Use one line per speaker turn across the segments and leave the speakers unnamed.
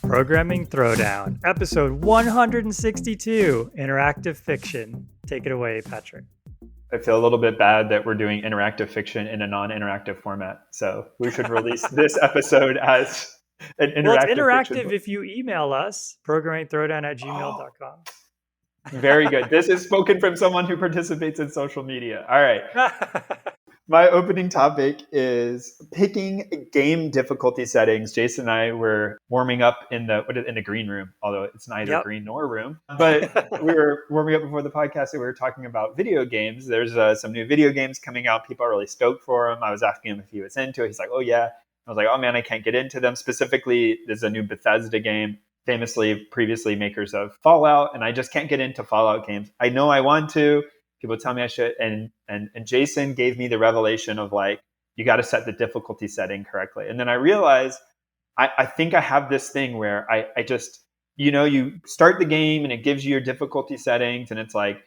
Programming Throwdown, episode 162, interactive fiction. Take it away, Patrick.
I feel a little bit bad that we're doing interactive fiction in a non-interactive format. So we should release this episode as an interactive
Well, it's interactive
fiction.
if you email us, programmingthrowdown@gmail.com.
Very good. This is spoken from someone who participates in social media. All right. My opening topic is picking game difficulty settings. Jason and I were warming up in the green room, although it's neither green nor room. But we were warming up before the podcast and we were talking about video games. There's some new video games coming out. People are really stoked for them. I was asking him if he was into it. He's like, oh, yeah. I was like, oh, man, I can't get into them. Specifically, there's a new Bethesda game, previously makers of Fallout, and I just can't get into Fallout games. I know I want to. People tell me I should, and Jason gave me the revelation of like, you got to set the difficulty setting correctly. And then I realized I think I have this thing where I just, you start the game and it gives you your difficulty settings and it's like,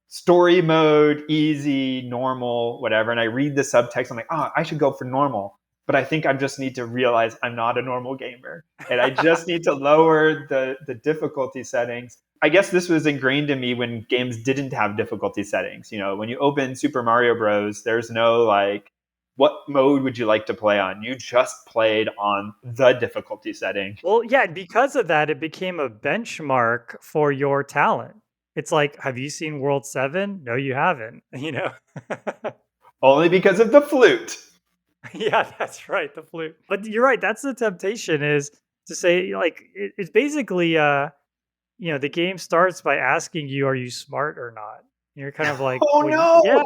story mode, easy, normal, whatever. And I read the subtext. I'm like, I should go for normal. But I think I just need to realize I'm not a normal gamer. And I just need to lower the difficulty settings. I guess this was ingrained in me when games didn't have difficulty settings. When you open Super Mario Bros., there's no like, what mode would you like to play on? You just played on the difficulty setting.
Well, yeah, because of that, it became a benchmark for your talent. It's like, have you seen World 7? No, you haven't,
Only because of the flute.
Yeah, that's right, the flute. But you're right, that's the temptation, is to say, like, it's basically, the game starts by asking you, are you smart or not? And you're kind of like,
oh, no,
yeah,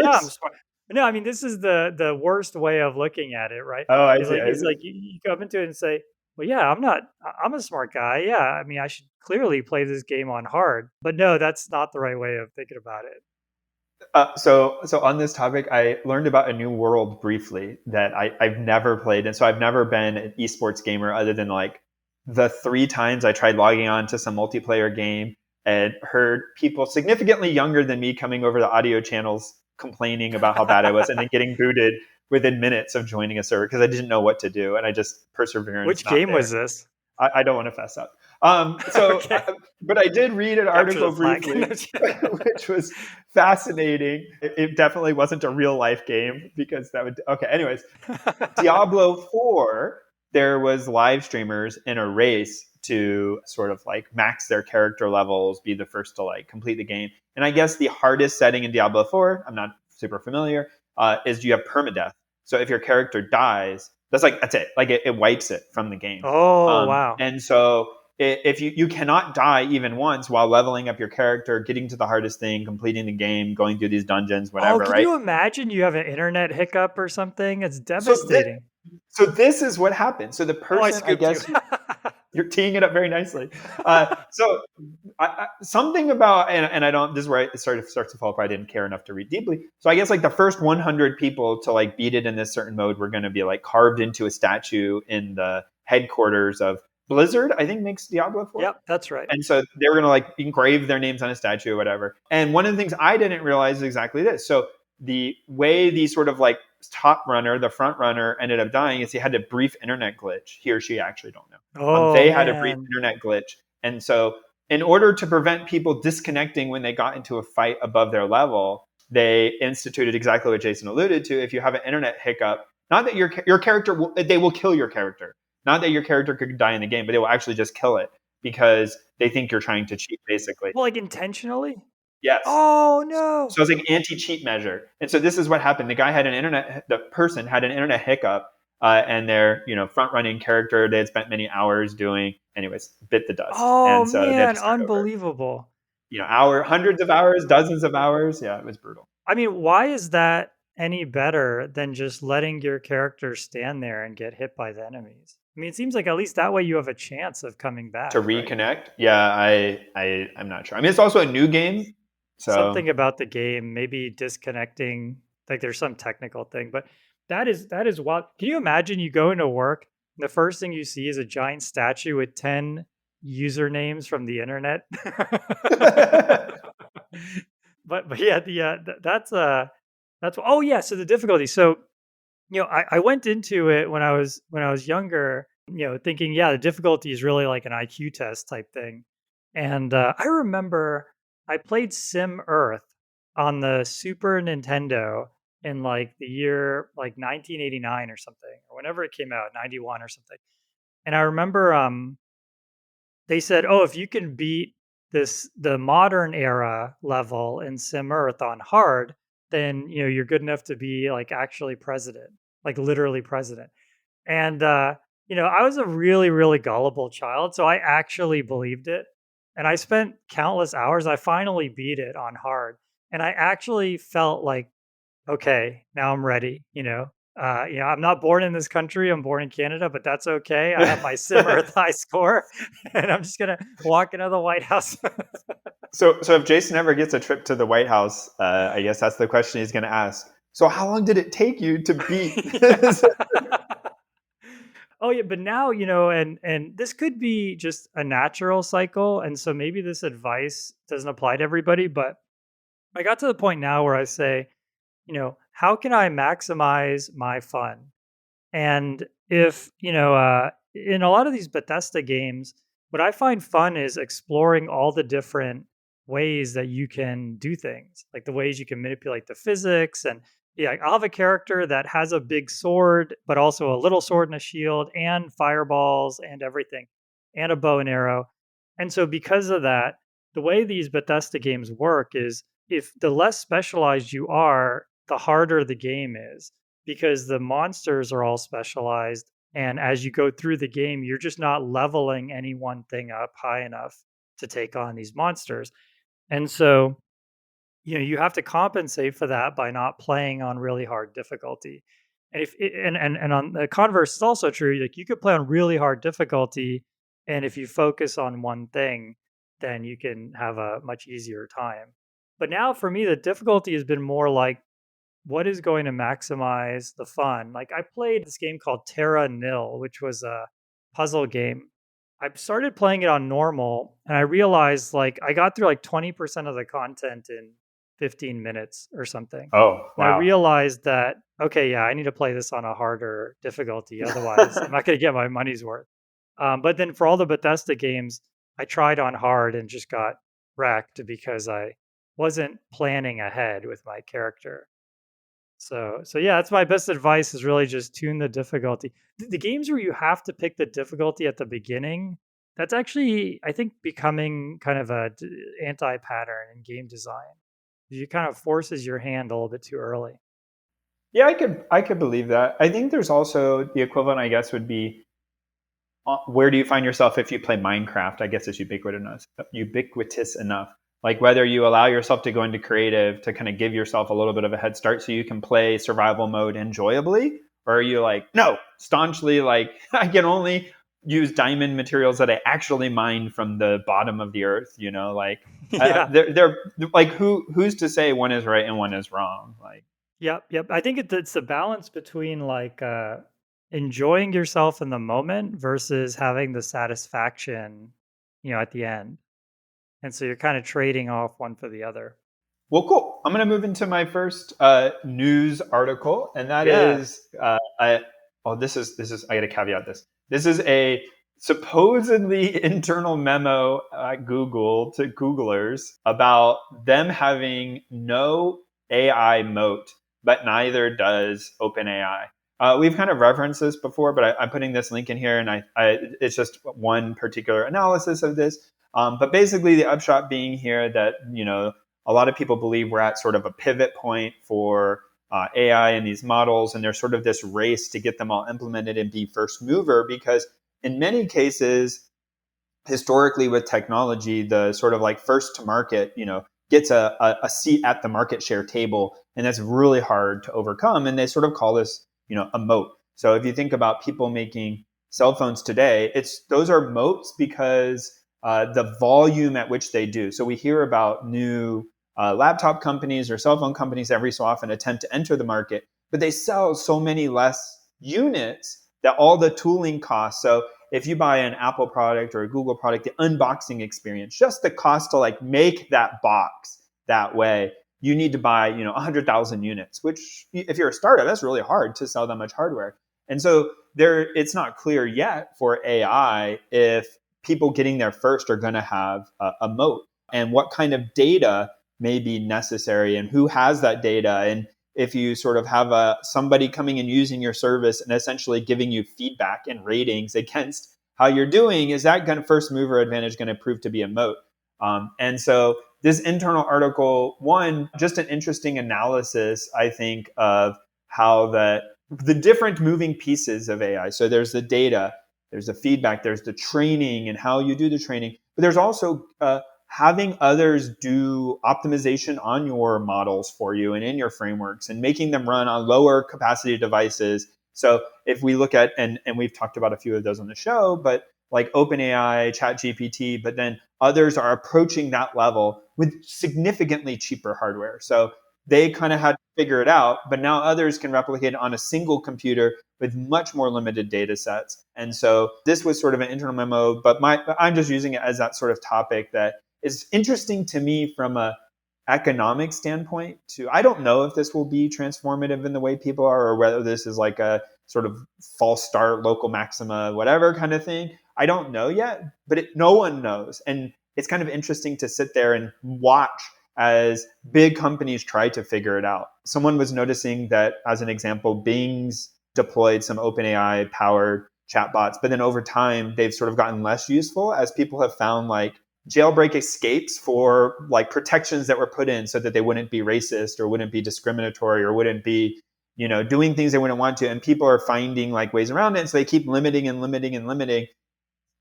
I'm
smart. No, I mean, this is the worst way of looking at it, right?
Oh,
It's like you come into it and say, well, yeah, I'm a smart guy. Yeah, I mean, I should clearly play this game on hard. But no, that's not the right way of thinking about it.
So on this topic, I learned about a new world briefly that I've never played. And so I've never been an esports gamer other than like the 3 times I tried logging on to some multiplayer game and heard people significantly younger than me coming over the audio channels complaining about how bad I was and then getting booted within minutes of joining a server because I didn't know what to do. And I just persevered.
Which game was this?
I don't want to fess up. But I did read an article briefly, which was fascinating. It definitely wasn't a real life game because that would, okay. Anyways, Diablo 4, there was live streamers in a race to sort of like max their character levels, be the first to like complete the game. And I guess the hardest setting in Diablo 4, I'm not super familiar, is you have permadeath. So if your character dies, that's it. Like it wipes it from the game.
Oh, wow.
And so if you cannot die even once while leveling up your character, getting to the hardest thing, completing the game, going through these dungeons, whatever,
can you imagine you have an internet hiccup or something? It's devastating.
So this is what happened. So the person, I guess, you're teeing it up very nicely. Something about, and I don't, this is where it starts to fall apart. I didn't care enough to read deeply. So I guess like the first 100 people to like beat it in this certain mode were going to be like carved into a statue in the headquarters of Blizzard, I think, makes Diablo 4.
Yep, that's right.
And so they were going to like engrave their names on a statue or whatever. And one of the things I didn't realize is exactly this. So the way the sort of like top runner, the front runner, ended up dying is he had a brief internet glitch. He or she, actually don't know. They had a brief internet glitch. And so in order to prevent people disconnecting when they got into a fight above their level, they instituted exactly what Jason alluded to. If you have an internet hiccup, not that your character, they will kill your character. Not that your character could die in the game, but they will actually just kill it because they think you're trying to cheat, basically.
Well, like intentionally?
Yes.
Oh, no.
So it's like an anti-cheat measure. And so this is what happened. The person had an internet hiccup, and their front-running character they had spent many hours doing, anyways, bit the dust.
Oh,
and so
man, unbelievable.
Hundreds of hours, dozens of hours. Yeah, it was brutal.
I mean, why is that any better than just letting your character stand there and get hit by the enemies? I mean, it seems like at least that way you have a chance of coming back.
To reconnect? Right? Yeah, I'm not sure. I mean, it's also a new game. So
something about the game, maybe disconnecting, like there's some technical thing, but that is wild. Can you imagine you go into work and the first thing you see is a giant statue with 10 usernames from the internet. But yeah, that's oh yeah. So the difficulty. So I went into it when I was younger, thinking, yeah, the difficulty is really like an IQ test type thing. And I remember I played Sim Earth on the Super Nintendo in like the year like 1989 or something, or whenever it came out, 91 or something. And I remember they said, "Oh, if you can beat the modern era level in Sim Earth on hard, then you're good enough to be like actually president, like literally president." And I was a really, really gullible child, so I actually believed it. And I spent countless hours. I finally beat it on hard, and I actually felt like, okay, now I'm ready. I'm not born in this country. I'm born in Canada, but that's okay. I have my Sim Earth high score, and I'm just gonna walk into the White House.
So if Jason ever gets a trip to the White House, I guess that's the question he's going to ask. So how long did it take you to beat this?
Oh yeah, but now, and this could be just a natural cycle, and so maybe this advice doesn't apply to everybody, but I got to the point now where I say, how can I maximize my fun? And if, in a lot of these Bethesda games, what I find fun is exploring all the different ways that you can do things, like the ways you can manipulate the physics. And yeah, I'll have a character that has a big sword, but also a little sword and a shield and fireballs and everything, and a bow and arrow. And so, because of that, the way these Bethesda games work is if the less specialized you are, the harder the game is because the monsters are all specialized. And as you go through the game, you're just not leveling any one thing up high enough to take on these monsters. And so, you have to compensate for that by not playing on really hard difficulty. And if and on the converse, it's also true. Like you could play on really hard difficulty, and if you focus on one thing, then you can have a much easier time. But now for me, the difficulty has been more like what is going to maximize the fun? Like I played this game called Terra Nil, which was a puzzle game. I started playing it on normal and I realized like I got through like 20% of the content in 15 minutes or something.
Oh,
And I
wow.
realized that okay, yeah, I need to play this on a harder difficulty otherwise I'm not going to get my money's worth. But then for all the Bethesda games, I tried on hard and just got wrecked because I wasn't planning ahead with my character. So yeah, that's my best advice is really just tune the difficulty. The games where you have to pick the difficulty at the beginning, that's actually I think becoming kind of a anti-pattern in game design. You kind of forces your hand a little bit too early.
Yeah, I could believe that. I think there's also the equivalent, I guess, would be where do you find yourself if you play Minecraft? I guess it's ubiquitous enough. Like whether you allow yourself to go into creative to kind of give yourself a little bit of a head start so you can play survival mode enjoyably, or are you like, no, staunchly like I can only use diamond materials that I actually mined from the bottom of the earth, like
Yeah.
they're like who's to say one is right and one is wrong? Like
Yep. I think it's the balance between like enjoying yourself in the moment versus having the satisfaction, at the end. And so you're kind of trading off one for the other.
Well, cool. I'm going to move into my first news article, and that
Yeah.
is, this is. I got to caveat this. This is a supposedly internal memo at Google to Googlers about them having no AI moat, but neither does OpenAI. We've kind of referenced this before, but I'm putting this link in here, and it's just one particular analysis of this. But basically, the upshot being here that a lot of people believe we're at sort of a pivot point for AI and these models, and there's sort of this race to get them all implemented and be first mover because in many cases, historically with technology, the sort of like first to market, gets a seat at the market share table, and that's really hard to overcome. And they sort of call this, a moat. So if you think about people making cell phones today, those are moats because the volume at which they do. So we hear about new laptop companies or cell phone companies every so often attempt to enter the market, but they sell so many less units that all the tooling costs. So if you buy an Apple product or a Google product, the unboxing experience, just the cost to like make that box that way, you need to buy, 100,000 units, which if you're a startup, that's really hard to sell that much hardware. And so it's not clear yet for AI if people getting there first are going to have a moat, and what kind of data may be necessary and who has that data. And if you sort of have somebody coming and using your service and essentially giving you feedback and ratings against how you're doing, is that going to first mover advantage going to prove to be a moat? And so this internal article, one, just an interesting analysis, I think, of how the different moving pieces of AI. So there's the data, there's the feedback, there's the training and how you do the training, but there's also having others do optimization on your models for you and in your frameworks and making them run on lower capacity devices. So if we look at, and we've talked about a few of those on the show, but like OpenAI, ChatGPT, but then others are approaching that level with significantly cheaper hardware. So they kind of had to figure it out, but now others can replicate it on a single computer with much more limited data sets. And so this was sort of an internal memo, but I'm just using it as that sort of topic that is interesting to me from a economic standpoint too. I don't know if this will be transformative in the way people are, or whether this is like a sort of false start, local maxima, whatever kind of thing. I don't know yet, but no one knows. And it's kind of interesting to sit there and watch as big companies try to figure it out. Someone was noticing that, as an example, Bing's deployed some OpenAI powered chatbots, but then over time, they've sort of gotten less useful as people have found like jailbreak escapes for like protections that were put in so that they wouldn't be racist or wouldn't be discriminatory or wouldn't be, doing things they wouldn't want to. And people are finding like ways around it. And so they keep limiting and limiting and limiting.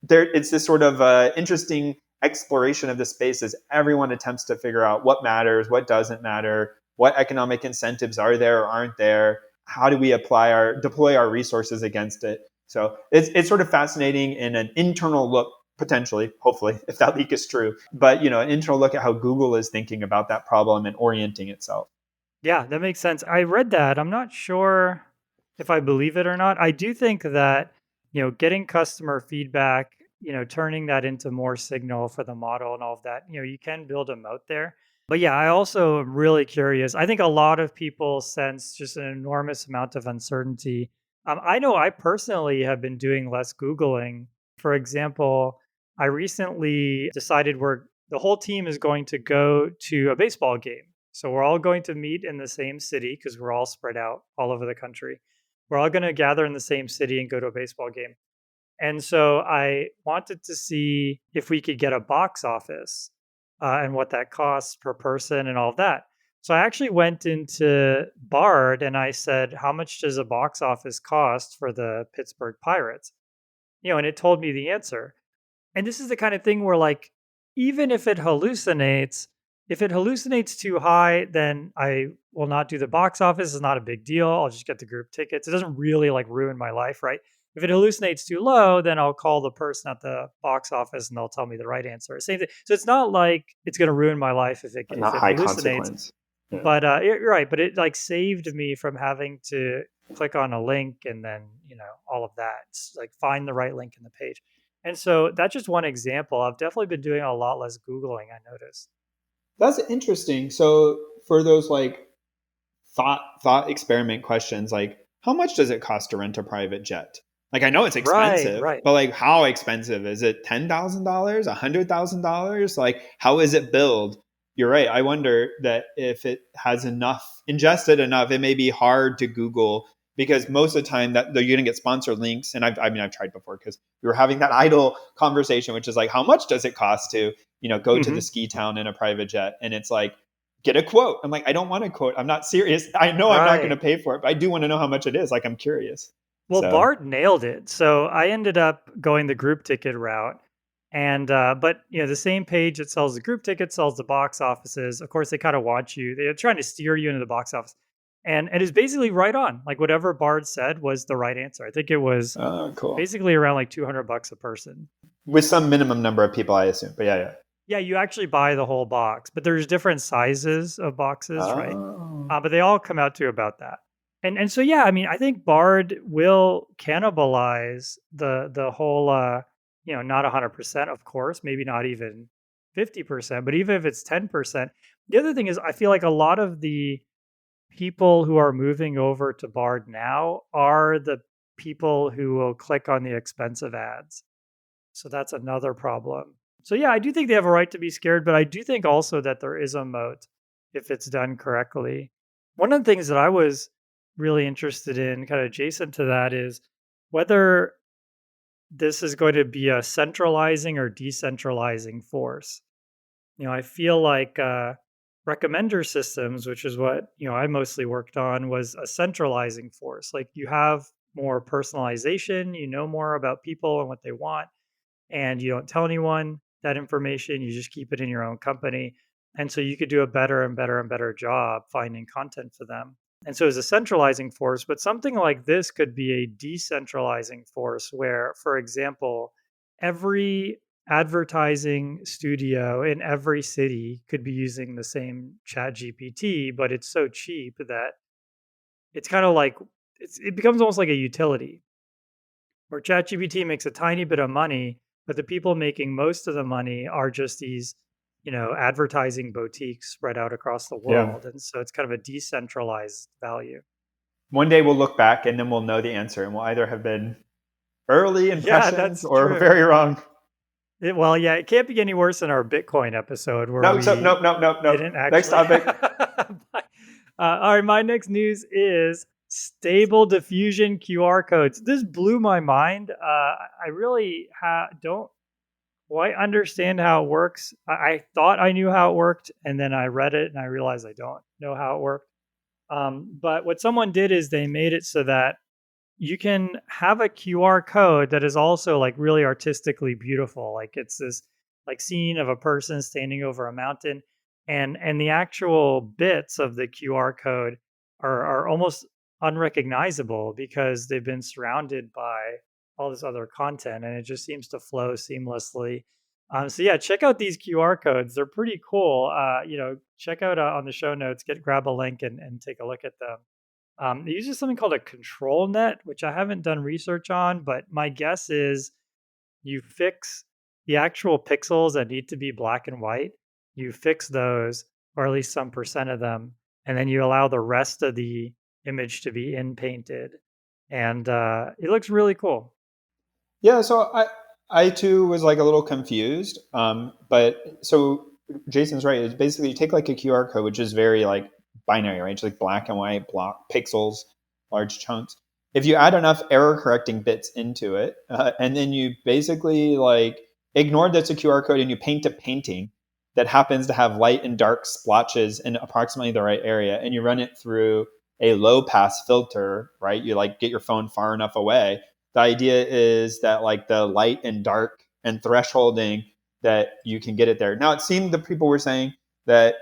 It's this sort of interesting exploration of the space as everyone attempts to figure out what matters, what doesn't matter, what economic incentives are there or aren't there, how do we deploy our resources against it. So it's sort of fascinating in an internal look, potentially, hopefully, if that leak is true, but an internal look at how Google is thinking about that problem and orienting itself.
Yeah, that makes sense. I read that. I'm not sure if I believe it or not. I do think that, getting customer feedback, turning that into more signal for the model and all of that, you can build a moat there. But yeah, I also am really curious. I think a lot of people sense just an enormous amount of uncertainty. I know I personally have been doing less Googling. For example, I recently decided the whole team is going to go to a baseball game. So we're all going to meet in the same city because we're all spread out all over the country. We're all going to gather in the same city and go to a baseball game. And so I wanted to see if we could get a box office and what that costs per person and all of that. So I actually went into Bard and I said, how much does a box office cost for the Pittsburgh Pirates? And it told me the answer. And this is the kind of thing where, like, even if it hallucinates too high, then I will not do the box office. It's not a big deal. I'll just get the group tickets. It doesn't really like ruin my life, right? If it hallucinates too low, then I'll call the person at the box office and they'll tell me the right answer. Same thing. So it's not like it's going to ruin my life if it
Not high
hallucinates.
consequence. Yeah.
But you're right. But it like saved me from having to click on a link and then all of that. It's like find the right link in the page. And so that's just one example. I've definitely been doing a lot less Googling, I noticed.
That's interesting. So for those like thought experiment questions, like how much does it cost to rent a private jet? Like I know it's expensive,
Right.
but like how expensive? Is it $10,000, $100,000? Like how is it billed? You're right. I wonder that if it has ingested enough, it may be hard to Google, because most of the time that you're going to get sponsored links. And I've tried before because we were having that idle conversation, which is like, how much does it cost to, go to the ski town in a private jet? And it's like, get a quote. I'm like, I don't want a quote. I'm not serious. I know I'm not going to pay for it, but I do want to know how much it is. Like, I'm curious.
Well, Bart nailed it. So I ended up going the group ticket route. And, but, the same page that sells the group ticket sells the box offices. Of course, they kind of want you, they're trying to steer you into the box office. And it is basically right on. Like whatever Bard said was the right answer. I think it was
cool.
Basically around like $200 a person.
With some minimum number of people, I assume. But yeah.
Yeah, you actually buy the whole box, but there's different sizes of boxes, right? But they all come out to about that. And so yeah, I mean, I think Bard will cannibalize the whole not 100%, of course, maybe not even 50%, but even if it's 10%. The other thing is I feel like a lot of the people who are moving over to Bard now are the people who will click on the expensive ads. So that's another problem. So yeah, I do think they have a right to be scared, but I do think also that there is a moat if it's done correctly. One of the things that I was really interested in, kind of adjacent to that, is whether this is going to be a centralizing or decentralizing force. I feel like recommender systems, which is what I mostly worked on, was a centralizing force. Like you have more personalization, you know more about people and what they want, and you don't tell anyone that information. You just keep it in your own company, and so you could do a better and better and better job finding content for them. And so it's a centralizing force, but something like this could be a decentralizing force where, for example, every advertising studio in every city could be using the same chat GPT, but it's so cheap that it's kind of like it becomes almost like a utility where ChatGPT makes a tiny bit of money, but the people making most of the money are just these, advertising boutiques spread out across the
Yeah.
world. And so it's kind of a decentralized value.
One day we'll look back and then we'll know the answer, and we'll either have been early
Yeah,
impressions
that's
or
true.
very wrong.
Well, yeah, it can't be any worse than our Bitcoin episode where
No, so
we
no.
didn't
Next
actually.
topic.
All right, my next news is stable diffusion QR codes. This blew my mind. I really don't quite understand how it works. I thought I knew how it worked, and then I read it and I realized I don't know how it worked. But what someone did is they made it so that you can have a QR code that is also like really artistically beautiful. Like it's this like scene of a person standing over a mountain, and the actual bits of the QR code are almost unrecognizable because they've been surrounded by all this other content, and it just seems to flow seamlessly. So yeah, check out these QR codes. They're pretty cool. Check out on the show notes, grab a link and take a look at them. It uses something called a control net, which I haven't done research on, but my guess is you fix the actual pixels that need to be black and white. You fix those, or at least some percent of them, and then you allow the rest of the image to be in painted. And it looks really cool.
Yeah, so I too was like a little confused. But so Jason's right. It's basically you take like a QR code, which is very like binary, right? It's like black and white, block pixels, large chunks. If you add enough error correcting bits into it, and then you basically like ignore that's a QR code and you paint a painting that happens to have light and dark splotches in approximately the right area, and you run it through a low pass filter, right? You like get your phone far enough away. The idea is that like the light and dark and thresholding that you can get it there. Now it seemed the people were saying that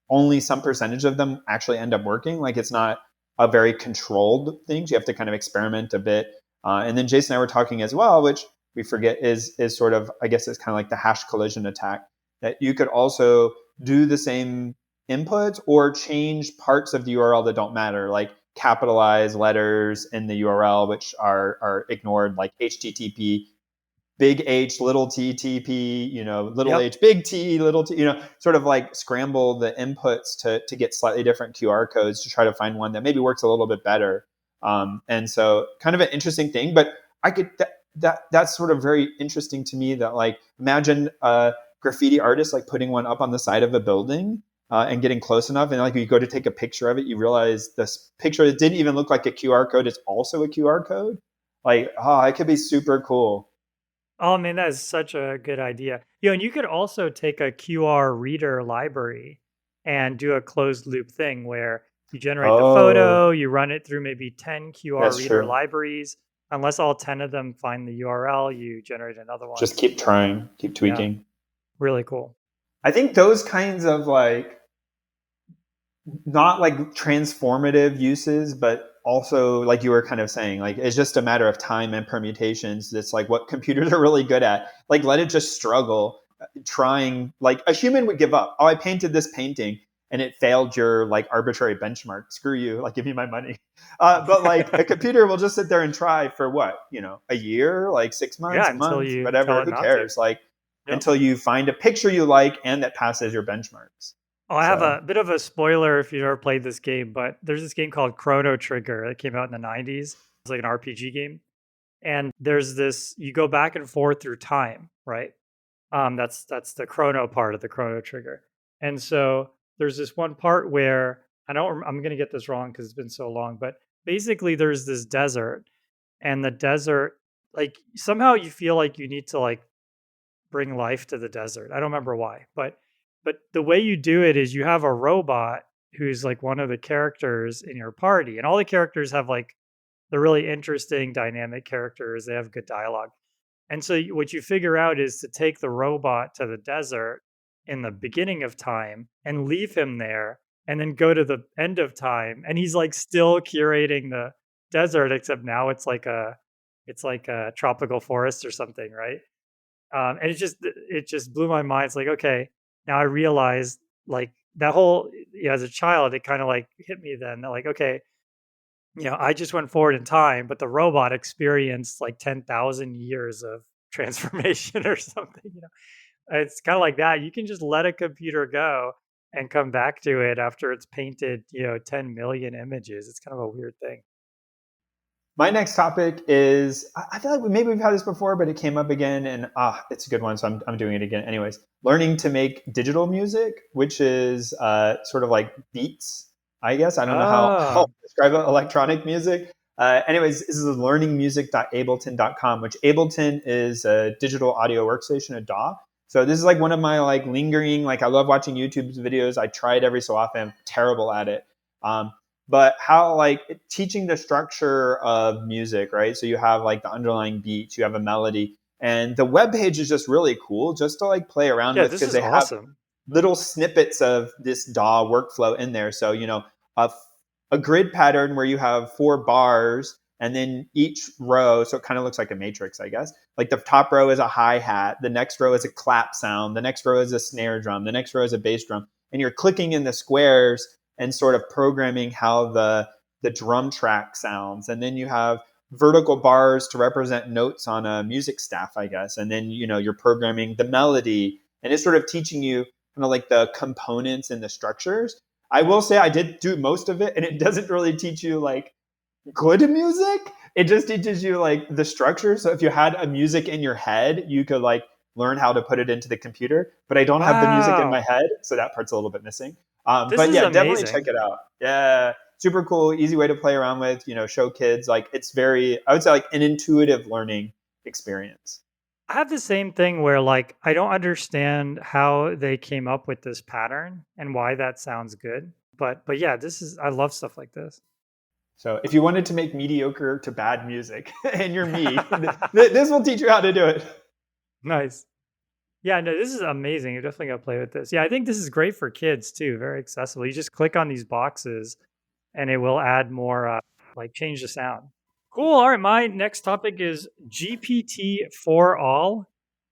only some percentage of them actually end up working. Like it's not a very controlled thing. You have to kind of experiment a bit. And then Jason and I were talking as well, which we forget is sort of, I guess it's kind of like the hash collision attack, that you could also do the same inputs or change parts of the URL that don't matter, like capitalize letters in the URL, which are ignored, like HTTP, big H, little t, TP, little
Yep.
h, big T, little t, sort of like scramble the inputs to get slightly different QR codes to try to find one that maybe works a little bit better. And so kind of an interesting thing, but I could, that's sort of very interesting to me that like, imagine a graffiti artist like putting one up on the side of a building and getting close enough. And like you go to take a picture of it, you realize this picture that didn't even look like a QR code is also a QR code. Like, oh, it could be super cool.
Oh man, that is such a good idea. And you could also take a QR reader library and do a closed loop thing where you generate the
Oh,
photo, you run it through maybe 10 QR
that's
reader
true.
libraries. Unless all 10 of them find the URL, you generate another one.
Just keep trying, keep
Yeah,
tweaking.
really cool.
I think those kinds of like, not like transformative uses, but also like you were kind of saying, like it's just a matter of time and permutations. That's like what computers are really good at. Like let it just struggle, trying. Like a human would give up. Oh, I painted this painting, and it failed your like arbitrary benchmark. Screw you, like give me my money. But like a computer will just sit there and try for what, a year, like 6 months,
Yeah,
a
until
month,
you tell
whatever.
it
Who
not to.
cares? Like
Yep.
until you find a picture you like and that passes your benchmarks.
Oh, I have
So
a bit of a spoiler if you've ever played this game, but there's this game called Chrono Trigger that came out in the 90s. It's like an RPG game. And there's this, you go back and forth through time, right? That's the chrono part of the Chrono Trigger. And so there's this one part where I'm going to get this wrong because it's been so long, but basically there's this desert, and the desert, like somehow you feel like you need to like bring life to the desert. I don't remember why, but the way you do it is you have a robot who's like one of the characters in your party, and all the characters have like they're really interesting, dynamic characters. They have good dialogue. And so what you figure out is to take the robot to the desert in the beginning of time and leave him there, and then go to the end of time, and he's like still curating the desert, except now it's like a tropical forest or something, right? And it just blew my mind. It's like, okay, now I realized like that whole, as a child, it kind of like hit me then that, like, okay, I just went forward in time, but the robot experienced like 10,000 years of transformation or something. It's kind of like that. You can just let a computer go and come back to it after it's painted, 10 million images. It's kind of a weird thing.
my next topic is I feel like maybe we've had this before, but it came up again, and it's a good one, so I'm doing it again. Anyways, learning to make digital music, which is sort of like beats, I guess. I don't know how
Oh,
to describe it, electronic music. Anyways, this is learningmusic.ableton.com, which Ableton is a digital audio workstation, a DAW. So this is like one of my like lingering, like I love watching YouTube videos. I try it every so often. I'm terrible at it. But how like teaching the structure of music, right? So you have like the underlying beats, you have a melody, and the web page is just really cool just to like play around
yeah,
with
this
because
is
they have
awesome.
little snippets of this DAW workflow in there. So, a, a grid pattern where you have 4 bars and then each row, so it kind of looks like a matrix, I guess. Like the top row is a hi-hat, the next row is a clap sound, the next row is a snare drum, the next row is a bass drum. And you're clicking in the squares and sort of programming how the drum track sounds. And then you have vertical bars to represent notes on a music staff, I guess. And then, you're programming the melody, and it's sort of teaching you kind of like the components and the structures. I will say I did do most of it, and it doesn't really teach you like good music. It just teaches you like the structure. So if you had a music in your head, you could like learn how to put it into the computer. But I don't have the music in my
Wow.
head, so that part's a little bit missing.
This
But
is
yeah, definitely check
amazing.
it out. Yeah, super cool, easy way to play around with. Show kids like it's very, I would say, like an intuitive learning experience.
I have the same thing where like I don't understand how they came up with this pattern and why that sounds good. But yeah, I love stuff like this.
So if you wanted to make mediocre to bad music, and you're me, this will teach you how to do it.
Nice. Yeah, no, this is amazing. You're definitely gonna play with this. Yeah, I think this is great for kids too. Very accessible. You just click on these boxes, and it will add more, like change the sound. Cool. All right, my next topic is GPT for all.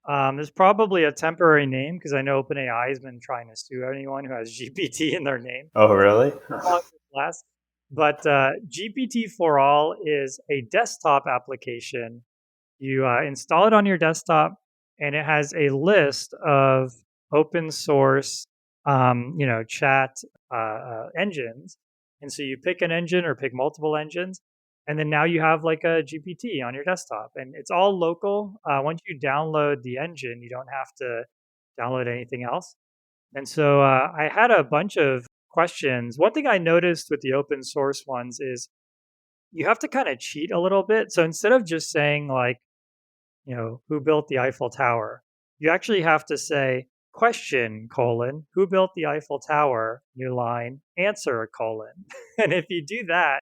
There's probably a temporary name because I know OpenAI has been trying to sue anyone who has GPT in their name.
Oh, really?
How long this lasts. But GPT for all is a desktop application. You install it on your desktop, and it has a list of open source, chat engines. And so you pick an engine or pick multiple engines, and then now you have like a GPT on your desktop, and it's all local. Once you download the engine, you don't have to download anything else. And so I had a bunch of questions. One thing I noticed with the open source ones is you have to kind of cheat a little bit. So instead of just saying like, who built the Eiffel Tower? You actually have to say, question, colon, who built the Eiffel Tower? New line, answer, colon. And if you do that,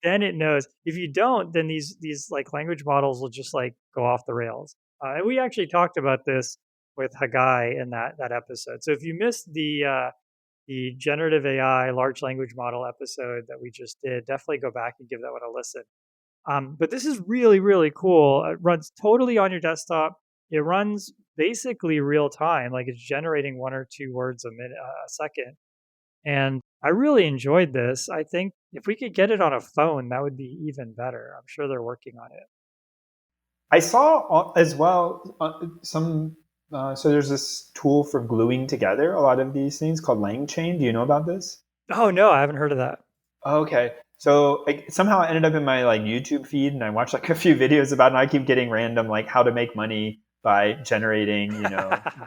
then it knows. If you don't, then these like language models will just like go off the rails. And we actually talked about this with Hagai in that episode. So if you missed the generative AI large language model episode that we just did, definitely go back and give that one a listen. But this is really, really cool. It runs totally on your desktop. It runs basically real time, like it's generating 1 or 2 words a minute, a second. And I really enjoyed this. I think if we could get it on a phone, that would be even better. I'm sure they're working on it.
I saw as well some. So there's this tool for gluing together a lot of these things called LangChain. Do you know about this?
Oh no, I haven't heard of that.
Okay. So like somehow it ended up in my like YouTube feed, and I watched like a few videos about it, and I keep getting random like how to make money by generating,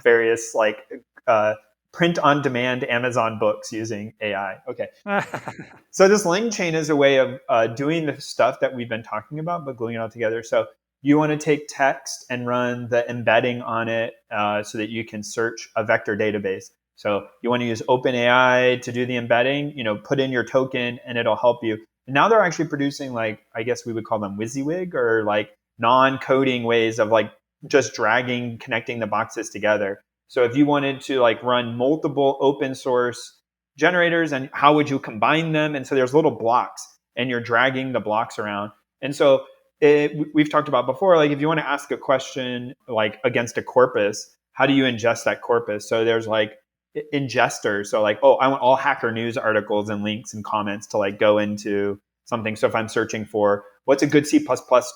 various like uh, print on demand Amazon books using AI. Okay. So this link chain is a way of doing the stuff that we've been talking about, but gluing it all together. So you want to take text and run the embedding on it so that you can search a vector database. So you want to use OpenAI to do the embedding, put in your token and it'll help you. And now they're actually producing like, I guess we would call them WYSIWYG or like non-coding ways of like just dragging, connecting the boxes together. So if you wanted to like run multiple open source generators and how would you combine them? And so there's little blocks and you're dragging the blocks around. And so we've talked about before, like if you want to ask a question like against a corpus, how do you ingest that corpus? So there's like ingesters. So like, oh, I want all Hacker News articles and links and comments to like go into something. So if I'm searching for what's a good C++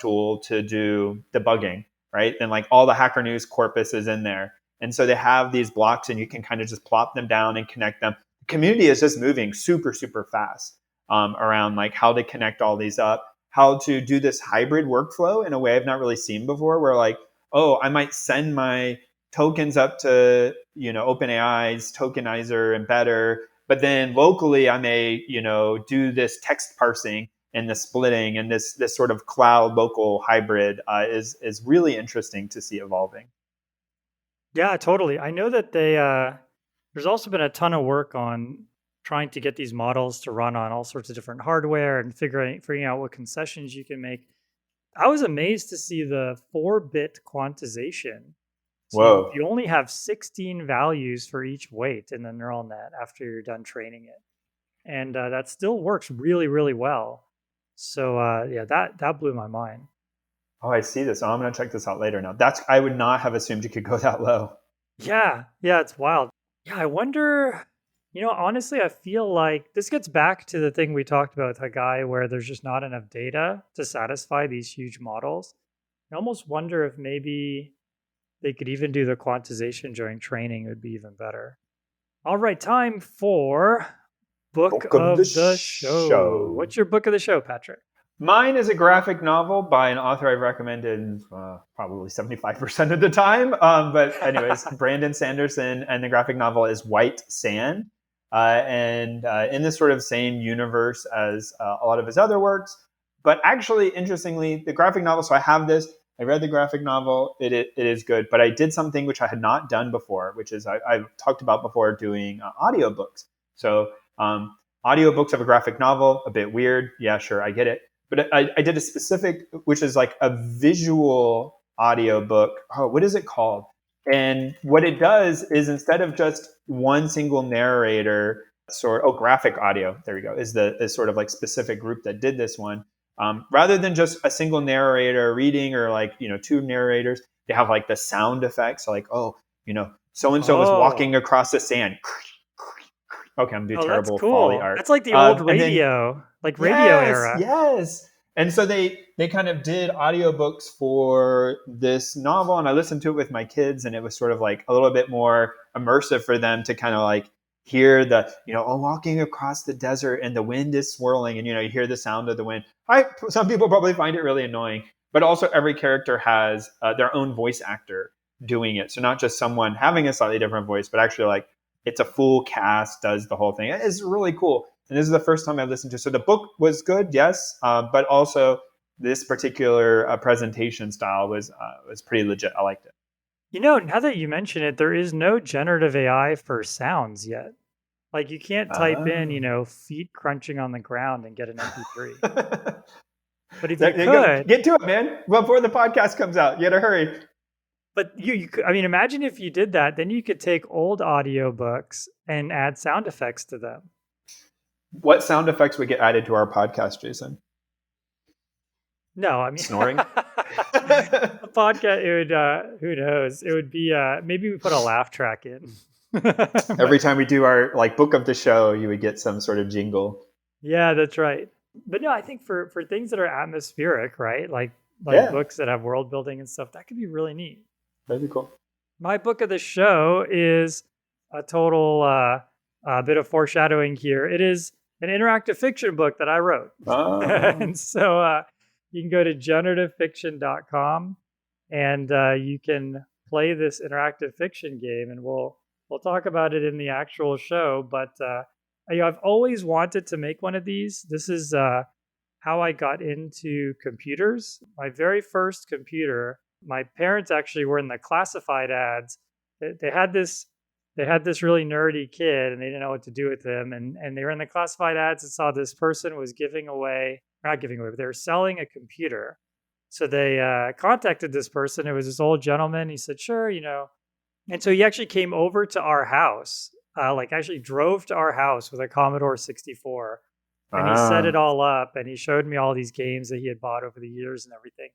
tool to do debugging, right? Then like all the Hacker News corpus is in there. And so they have these blocks and you can kind of just plop them down and connect them. The community is just moving super, super fast around like how to connect all these up, how to do this hybrid workflow in a way I've not really seen before, where like, oh, I might send my tokens up to, OpenAI's tokenizer embedder, but then locally I may, do this text parsing and the splitting and this sort of cloud local hybrid is really interesting to see evolving.
Yeah, totally. I know that there's also been a ton of work on trying to get these models to run on all sorts of different hardware and figuring out what concessions you can make. I was amazed to see the 4-bit quantization. So
Whoa.
you only have 16 values for each weight in the neural net after you're done training it. And that still works really, really well. So yeah, that blew my mind.
Oh, I see this. Oh, I'm going to check this out later now. I would not have assumed you could go that low.
Yeah, it's wild. Yeah, I wonder, honestly, I feel like this gets back to the thing we talked about with Hagai, where there's just not enough data to satisfy these huge models. I almost wonder if maybe they could even do the quantization during training, it would be even better. All right, time for book of the show. What's your book of the show, Patrick?
Mine is a graphic novel by an author I've recommended probably 75% of the time. But anyways, Brandon Sanderson, and the graphic novel is White Sand. And in this sort of same universe as a lot of his other works. But actually, interestingly, the graphic novel, so I have this, I read the graphic novel, it is good. But I did something which I had not done before, which is I've talked about before doing audiobooks. So audiobooks of a graphic novel, a bit weird. Yeah, sure, I get it. But I did a specific, which is like a visual audiobook. Oh, what is it called? And what it does is instead of just one single narrator, graphic audio, there we go, is sort of like specific group that did this one. Rather than just a single narrator reading or like, two narrators, they have like the sound effects, like, so-and-so was walking across the sand. Okay, I'm doing terrible
that's cool.
Foley art.
That's like the old radio, radio era.
Yes. And so they kind of did audiobooks for this novel, and I listened to it with my kids, and it was sort of like a little bit more immersive for them to kind of like hear the, walking across the desert and the wind is swirling, and, you hear the sound of the wind. Some people probably find it really annoying, but also every character has their own voice actor doing it. So not just someone having a slightly different voice, but actually like it's a full cast, does the whole thing. It's really cool. And this is the first time I've listened to it. So the book was good, yes, but also this particular presentation style was pretty legit. I liked it.
Now that you mention it, there is no generative AI for sounds yet. Like you can't type in, feet crunching on the ground and get an MP3. But if you could...
Get to it, man. Before the podcast comes out, you gotta hurry.
But imagine if you did that, then you could take old audiobooks and add sound effects to them.
What sound effects would get added to our podcast, Jason?
No, I mean
snoring.
A podcast, it would who knows? It would be maybe we put a laugh track in.
Every
But
time we do our like book of the show, you would get some sort of jingle.
yeah, that's right. But no, I think for things that are atmospheric, right? Like
Yeah,
books that have world building and stuff, that could be really neat.
that'd be cool.
My book of the show is a total bit of foreshadowing here. It is an interactive fiction book that I wrote.
Oh,
And so you can go to generativefiction.com and you can play this interactive fiction game, and we'll talk about it in the actual show. But I've always wanted to make one of these. This is how I got into computers. My very first computer, my parents actually were in the classified ads. They had this really nerdy kid, and they didn't know what to do with him. And they were in the classified ads and saw this person was giving away, not giving away, but they were selling a computer. So they contacted this person. It was this old gentleman. He said, sure, And so he actually came over to our house, like actually drove to our house with a Commodore 64, and he set it
ah,
all up, and he showed me all these games that he had bought over the years and everything.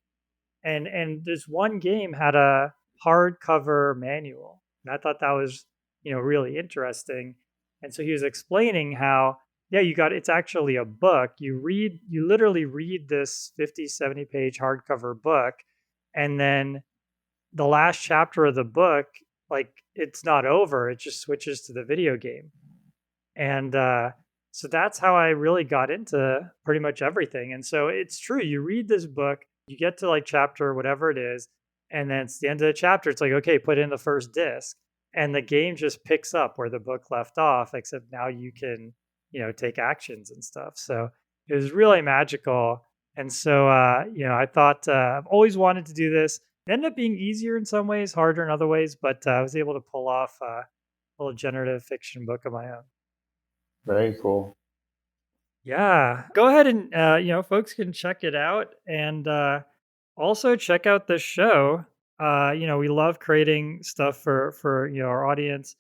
And this one game had a hardcover manual, and I thought that was really interesting. And so he was explaining how, yeah, it's actually a book. You literally read this 50, 70 page hardcover book, and then the last chapter of the book, like, it's not over, it just switches to the video game. And so that's how I really got into pretty much everything. And so it's true, you read this book, you get to like chapter whatever it is, and then it's the end of the chapter. It's like, okay, put in the first disc. And the game just picks up where the book left off, except now you can, take actions and stuff. So it was really magical. And so, I thought I've always wanted to do this. It ended up being easier in some ways, harder in other ways, but I was able to pull off a little generative fiction book of my own.
very cool.
Yeah, go ahead and folks can check it out, and also check out the show. We love creating stuff for our audience.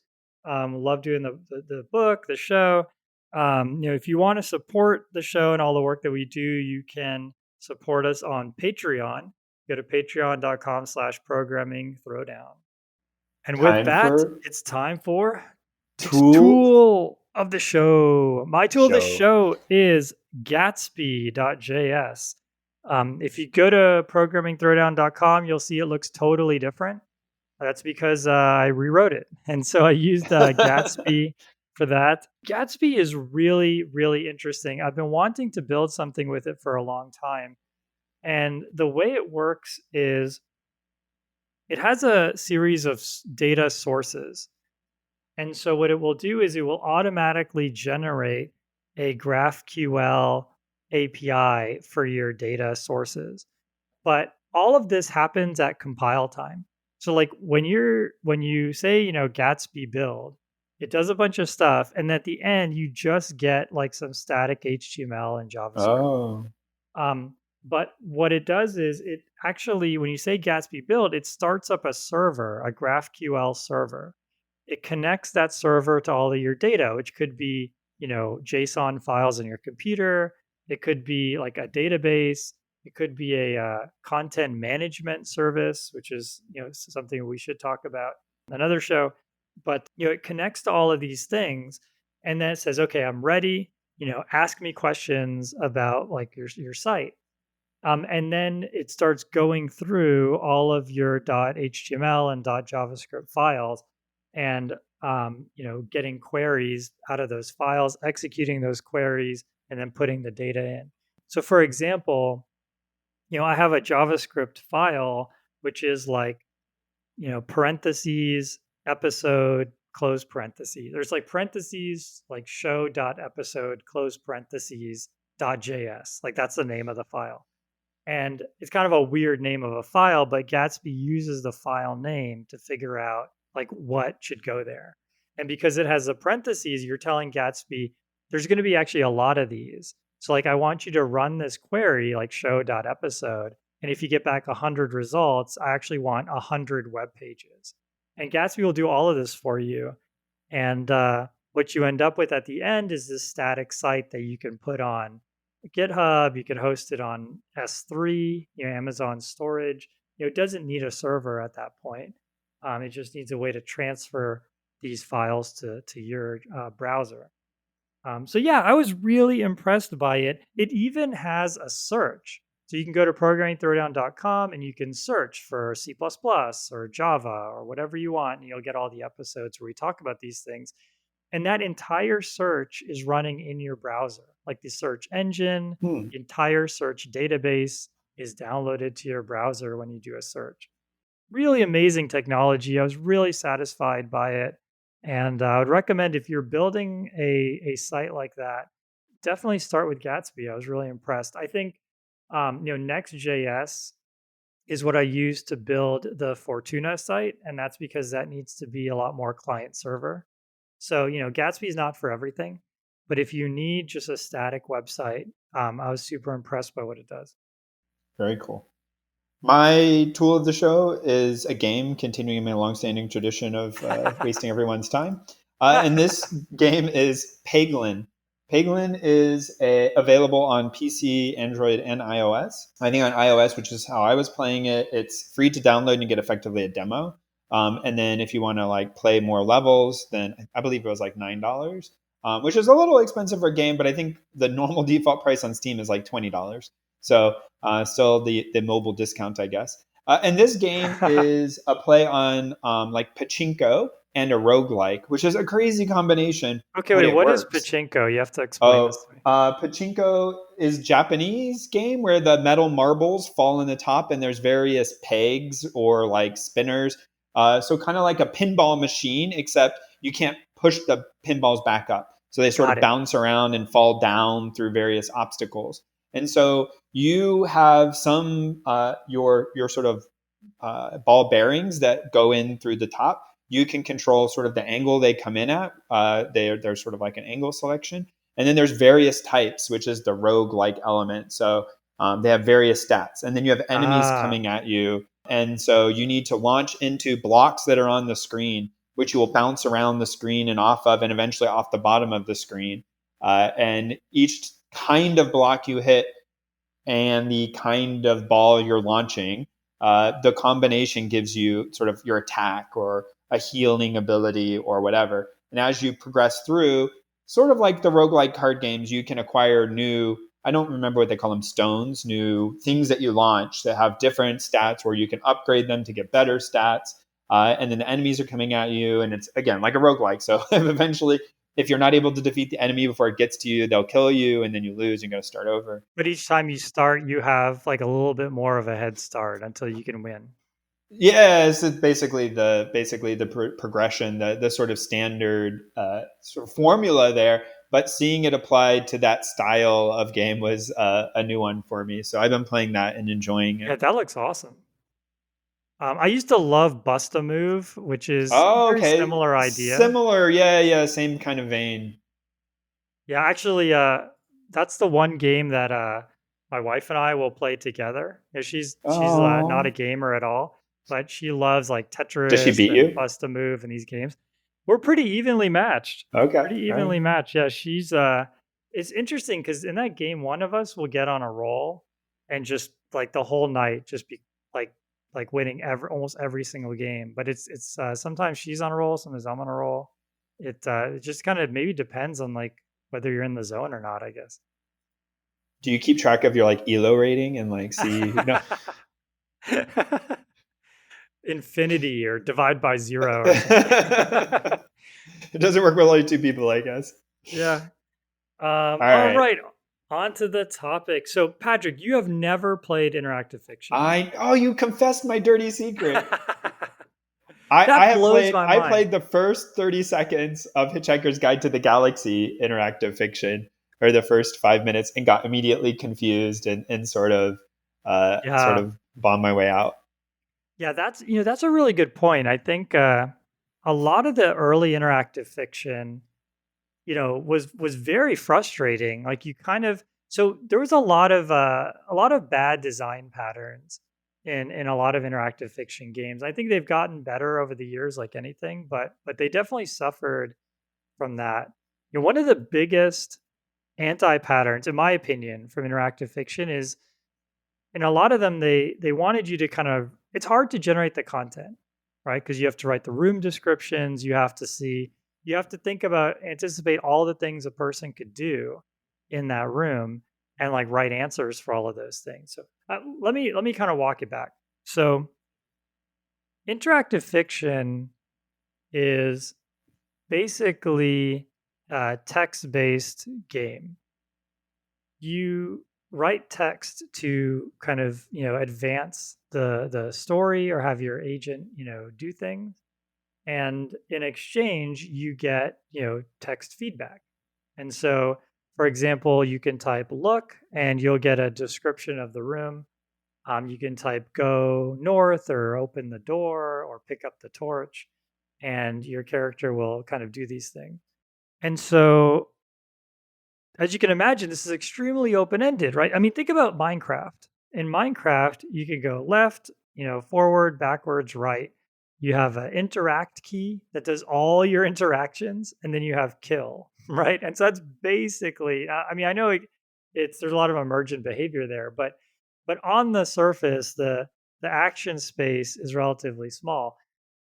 Love doing the book, the show. If you want to support the show and all the work that we do, you can support us on Patreon. Go to patreon.com/programming throwdown. And with
Time
that,
for
it's time for
tool
tool of the show. My tool of the
show.
show is Gatsby.js. If you go to programmingthrowdown.com, you'll see it looks totally different. That's because I rewrote it. And so I used Gatsby for that. Gatsby is really, really interesting. I've been wanting to build something with it for a long time. And the way it works is it has a series of data sources. And so what it will do is it will automatically generate a GraphQL API for your data sources. But all of this happens at compile time. So like when you say, Gatsby build, it does a bunch of stuff, and at the end you just get like some static HTML and JavaScript.
Oh,
But what it does is it actually, when you say Gatsby build, it starts up a server, a GraphQL server. It connects that server to all of your data, which could be, JSON files on your computer. It could be like a database. It could be a content management service, which is, something we should talk about in another show. But, it connects to all of these things, and then it says, okay, I'm ready. Ask me questions about like your site. And then it starts going through all of your .html and .javascript files, and getting queries out of those files, executing those queries, and then putting the data in. So, for example, I have a JavaScript file which is like, parentheses episode close parentheses. There's like parentheses like show.episode close parentheses .js. Like that's the name of the file. And it's kind of a weird name of a file, but Gatsby uses the file name to figure out like what should go there. And because it has the parentheses, you're telling Gatsby there's going to be actually a lot of these. So like I want you to run this query like show.episode. And if you get back 100 results, I actually want 100 web pages. And Gatsby will do all of this for you. And what you end up with at the end is this static site that you can put on GitHub. You can host it on S3, Amazon storage. It doesn't need a server at that point. It just needs a way to transfer these files to your browser. So yeah, I was really impressed by it. It even has a search. So you can go to programmingthrowdown.com and you can search for C++ or Java or whatever you want, and you'll get all the episodes where we talk about these things. And that entire search is running in your browser. Like the search engine,
Hmm.
the entire search database is downloaded to your browser when you do a search. Really amazing technology. I was really satisfied by it. And I would recommend if you're building a site like that, definitely start with Gatsby. I was really impressed. I think Next.js is what I use to build the Fortuna site, and that's because that needs to be a lot more client server. So Gatsby is not for everything, but if you need just a static website, I was super impressed by what it does.
Very cool. My tool of the show is a game, continuing my longstanding tradition of wasting everyone's time. And this game is Peglin. Peglin is available on PC, Android, and iOS. I think on iOS, which is how I was playing it, it's free to download and you get effectively a demo. And then if you want to like play more levels, then I believe it was like $9, which is a little expensive for a game, but I think the normal default price on Steam is like $20. So still the mobile discount, I guess. And this game is a play on like pachinko and a roguelike, which is a crazy combination,
Okay,
but
wait,
it
what is
works.
pachinko? You have to explain
Oh,
this to me.
pachinko is Japanese game where the metal marbles fall in the top and there's various pegs or like spinners. So kind of like a pinball machine, except you can't push the pinballs back up. So they sort
Got
of
it.
bounce around and fall down through various obstacles. And so you have some your sort of ball bearings that go in through the top. You can control sort of the angle they come in at. They're sort of like an angle selection. And then there's various types, which is the rogue-like element. So they have various stats. And then you have enemies
Ah,
coming at you. And so you need to launch into blocks that are on the screen, which you will bounce around the screen and off of, and eventually off the bottom of the screen. And each kind of block you hit and the kind of ball you're launching, the combination gives you sort of your attack or a healing ability or whatever. And as you progress through, sort of like the roguelike card games, you can acquire new, I don't remember what they call them, stones, new things that you launch that have different stats where you can upgrade them to get better stats. And then the enemies are coming at you, and it's again like a roguelike. So eventually, if you're not able to defeat the enemy before it gets to you, they'll kill you, and then you lose. You got to start over.
but each time you start, you have like a little bit more of a head start until you can win.
Yeah, it's basically the progression, the sort of standard sort of formula there. But seeing it applied to that style of game was a new one for me. So I've been playing that and enjoying
Yeah,
it.
that looks awesome. I used to love Bust a Move, which is
Oh,
very
okay,
similar idea.
similar. Yeah, yeah, same kind of vein.
Yeah, actually, that's the one game that my wife and I will play together. She's not a
Oh,
gamer at all, but she loves like
does she
Tetris
beat
and
you?
Bust a Move and these games. We're pretty evenly matched.
Okay,
Pretty
all right.
evenly matched. Yeah, she's it's interesting because in that game, one of us will get on a roll and just like the whole night just be like winning almost every single game. But it's sometimes she's on a roll, sometimes I'm on a roll. It just kind of maybe depends on like whether you're in the zone or not, I guess.
Do you keep track of your like elo rating and like see? No.
Infinity or divide by zero or something.
It doesn't work with only two people, I guess.
Yeah.
All
All
right.
right. On to the topic. So, Patrick, you have never played interactive fiction.
You confessed my dirty secret. I
That
have
blows
played
my
I
mind.
played the first 30 seconds of Hitchhiker's Guide to the Galaxy interactive fiction, or the first 5 minutes, and got immediately confused and sort
Yeah.
of bombed my way out.
Yeah, that's a really good point. I think a lot of the early interactive fiction, was very frustrating. Like you kind of so there was a lot of bad design patterns in a lot of interactive fiction games. I think they've gotten better over the years, like anything, but they definitely suffered from that. One of the biggest anti patterns, in my opinion, from interactive fiction is in a lot of them they wanted you to kind of it's hard to generate the content, right? Because you have to write the room descriptions. You have to think about, anticipate all the things a person could do in that room, and like write answers for all of those things. So let me kind of walk it back. So interactive fiction is basically a text-based game. You write text to kind of, advance the story or have your agent, do things. And in exchange, you get, text feedback. And so, for example, you can type look and you'll get a description of the room. You can type go north or open the door or pick up the torch, and your character will kind of do these things. And so, as you can imagine, this is extremely open ended, right? I mean, think about Minecraft. In Minecraft, you can go left, forward, backwards, right. You have an interact key that does all your interactions, and then you have kill, right? And so that's basically, I mean, I know there's a lot of emergent behavior there, but on the surface, the action space is relatively small.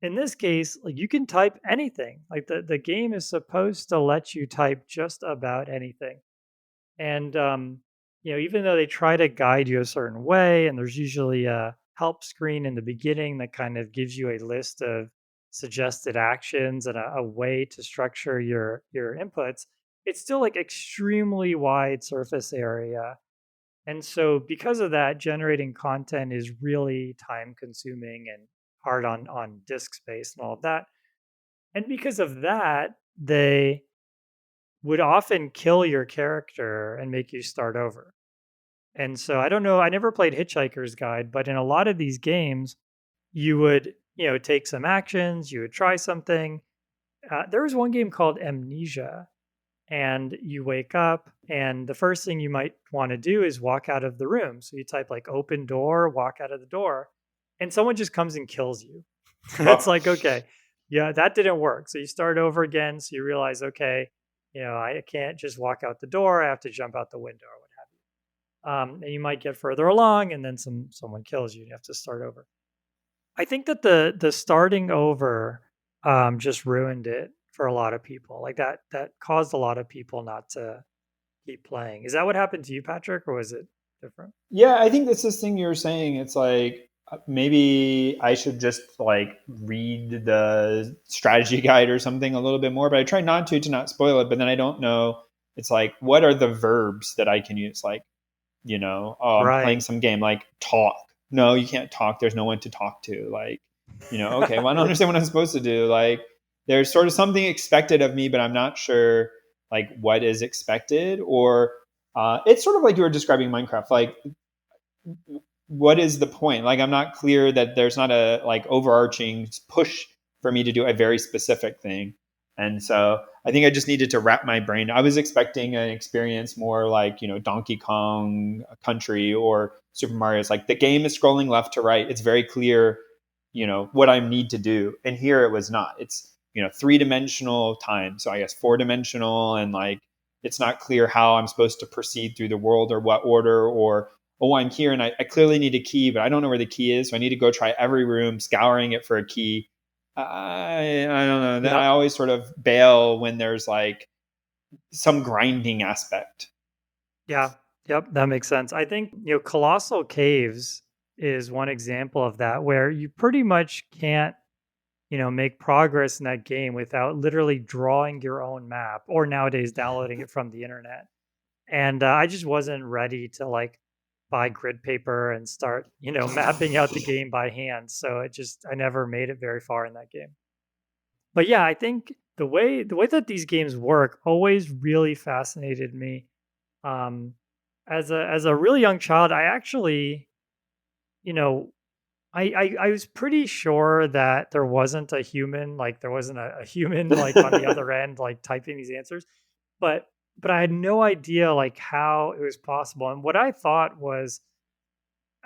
In this case, like you can type anything. Like the game is supposed to let you type just about anything. And even though they try to guide you a certain way, and there's usually a help screen in the beginning that kind of gives you a list of suggested actions and a way to structure your inputs, it's still like extremely wide surface area. And so because of that, generating content is really time consuming and hard on disk space and all of that. And because of that, they would often kill your character and make you start over. And so I don't know, I never played Hitchhiker's Guide, but in a lot of these games, you would, take some actions, you would try something. There was one game called Amnesia, and you wake up, and the first thing you might want to do is walk out of the room. So you type like open door, walk out of the door, and someone just comes and kills you. It's like, okay, yeah, that didn't work. So you start over again. So you realize, okay, I can't just walk out the door. I have to jump out the window or what have you. And you might get further along, and then someone kills you. And you have to start over. I think that the starting over just ruined it for a lot of people. Like that caused a lot of people not to keep playing. Is that what happened to you, Patrick, or was it different?
Yeah, I think that's this thing you're saying. It's like maybe I should just like read the strategy guide or something a little bit more, but I try not to not spoil it. But then I don't know. It's like, what are the verbs that I can use? Like, oh, I'm playing
Right.
some game, like talk. No, you can't talk. There's no one to talk to. Like, okay, well, I don't understand what I'm supposed to do. Like, there's sort of something expected of me, but I'm not sure like what is expected. Or it's sort of like you were describing Minecraft. Like, what is the point? Like, I'm not clear that there's not a like overarching push for me to do a very specific thing. And so I think I just needed to wrap my brain. I was expecting an experience more like, Donkey Kong Country or Super Mario. It's like the game is scrolling left to right. It's very clear, what I need to do. And here it was not. It's, 3-dimensional time. So I guess 4-dimensional, and like it's not clear how I'm supposed to proceed through the world or what order, or oh, I'm here and I clearly need a key, but I don't know where the key is. So I need to go try every room, scouring it for a key. I don't know. Then I
Yep.
always sort of bail when there's like some grinding aspect.
Yeah. Yep. That makes sense. I think, Colossal Caves is one example of that, where you pretty much can't, make progress in that game without literally drawing your own map, or nowadays downloading it from the internet. And I just wasn't ready to like buy grid paper and start, mapping out the game by hand. So I never made it very far in that game. But yeah, I think the way that these games work always really fascinated me. Um, as a really young child, I actually, you know, I was pretty sure that there wasn't a human, like there wasn't a human like on the other end, like typing these answers. But but I had no idea like how it was possible. And what I thought was,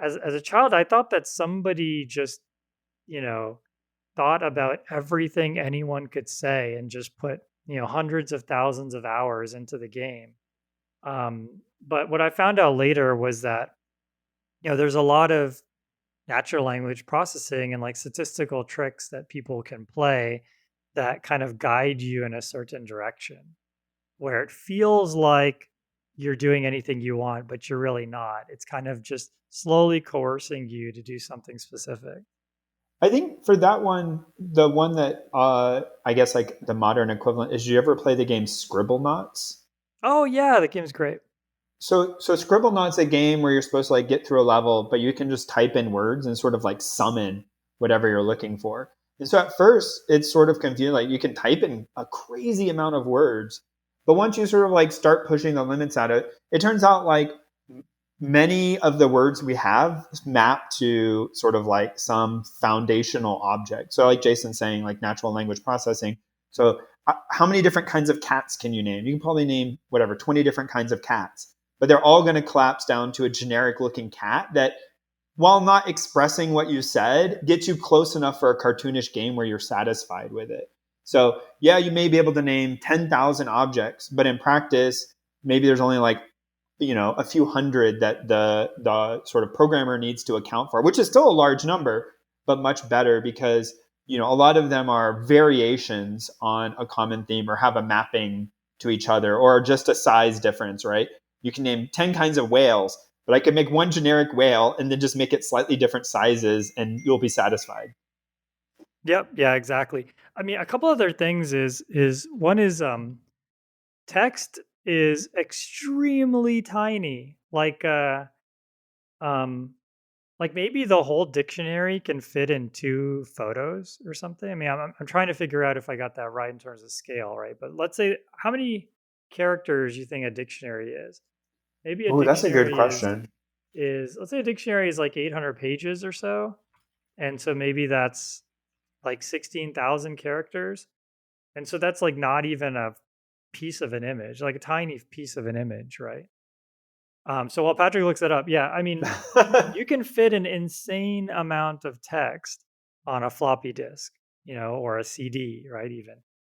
as a child, I thought that somebody just, you know, thought about everything anyone could say and just put, hundreds of thousands of hours into the game. But what I found out later was that, there's a lot of natural language processing and like statistical tricks that people can play that kind of guide you in a certain direction where it feels like you're doing anything you want, but you're really not. It's kind of just slowly coercing you to do something specific.
I think for that one, the one that I guess like the modern equivalent is, you ever play the game Scribblenauts?
Oh yeah, the game's great.
So Scribblenauts a game where you're supposed to like get through a level, but you can just type in words and sort of like summon whatever you're looking for. And so at first it's sort of confusing. Like you can type in a crazy amount of words, but once you sort of like start pushing the limits at it, it turns out like many of the words we have map to sort of like some foundational object. So like Jason's saying, like natural language processing. So how many different kinds of cats can you name? You can probably name whatever, 20 different kinds of cats, but they're all going to collapse down to a generic looking cat that, while not expressing what you said, gets you close enough for a cartoonish game where you're satisfied with it. So yeah, you may be able to name 10,000 objects, but in practice, maybe there's only like, a few hundred that the sort of programmer needs to account for, which is still a large number, but much better because, a lot of them are variations on a common theme or have a mapping to each other or just a size difference, right? You can name 10 kinds of whales, but I could make one generic whale and then just make it slightly different sizes and you'll be satisfied.
Yep, yeah, exactly. I mean, a couple other things is one is text is extremely tiny. Um like maybe the whole dictionary can fit in 2 photos or something. I mean, I'm trying to figure out if I got that right in terms of scale, right? But let's say how many characters you think a dictionary is? Maybe a
Oh, that's a good
dictionary
question.
is let's say a dictionary is like 800 pages or so. And so maybe that's like 16,000 characters. And so that's like not even a piece of an image, like a tiny piece of an image, right? So while Patrick looks that up, yeah, I mean, you can fit an insane amount of text on a floppy disk, or a CD, right? Even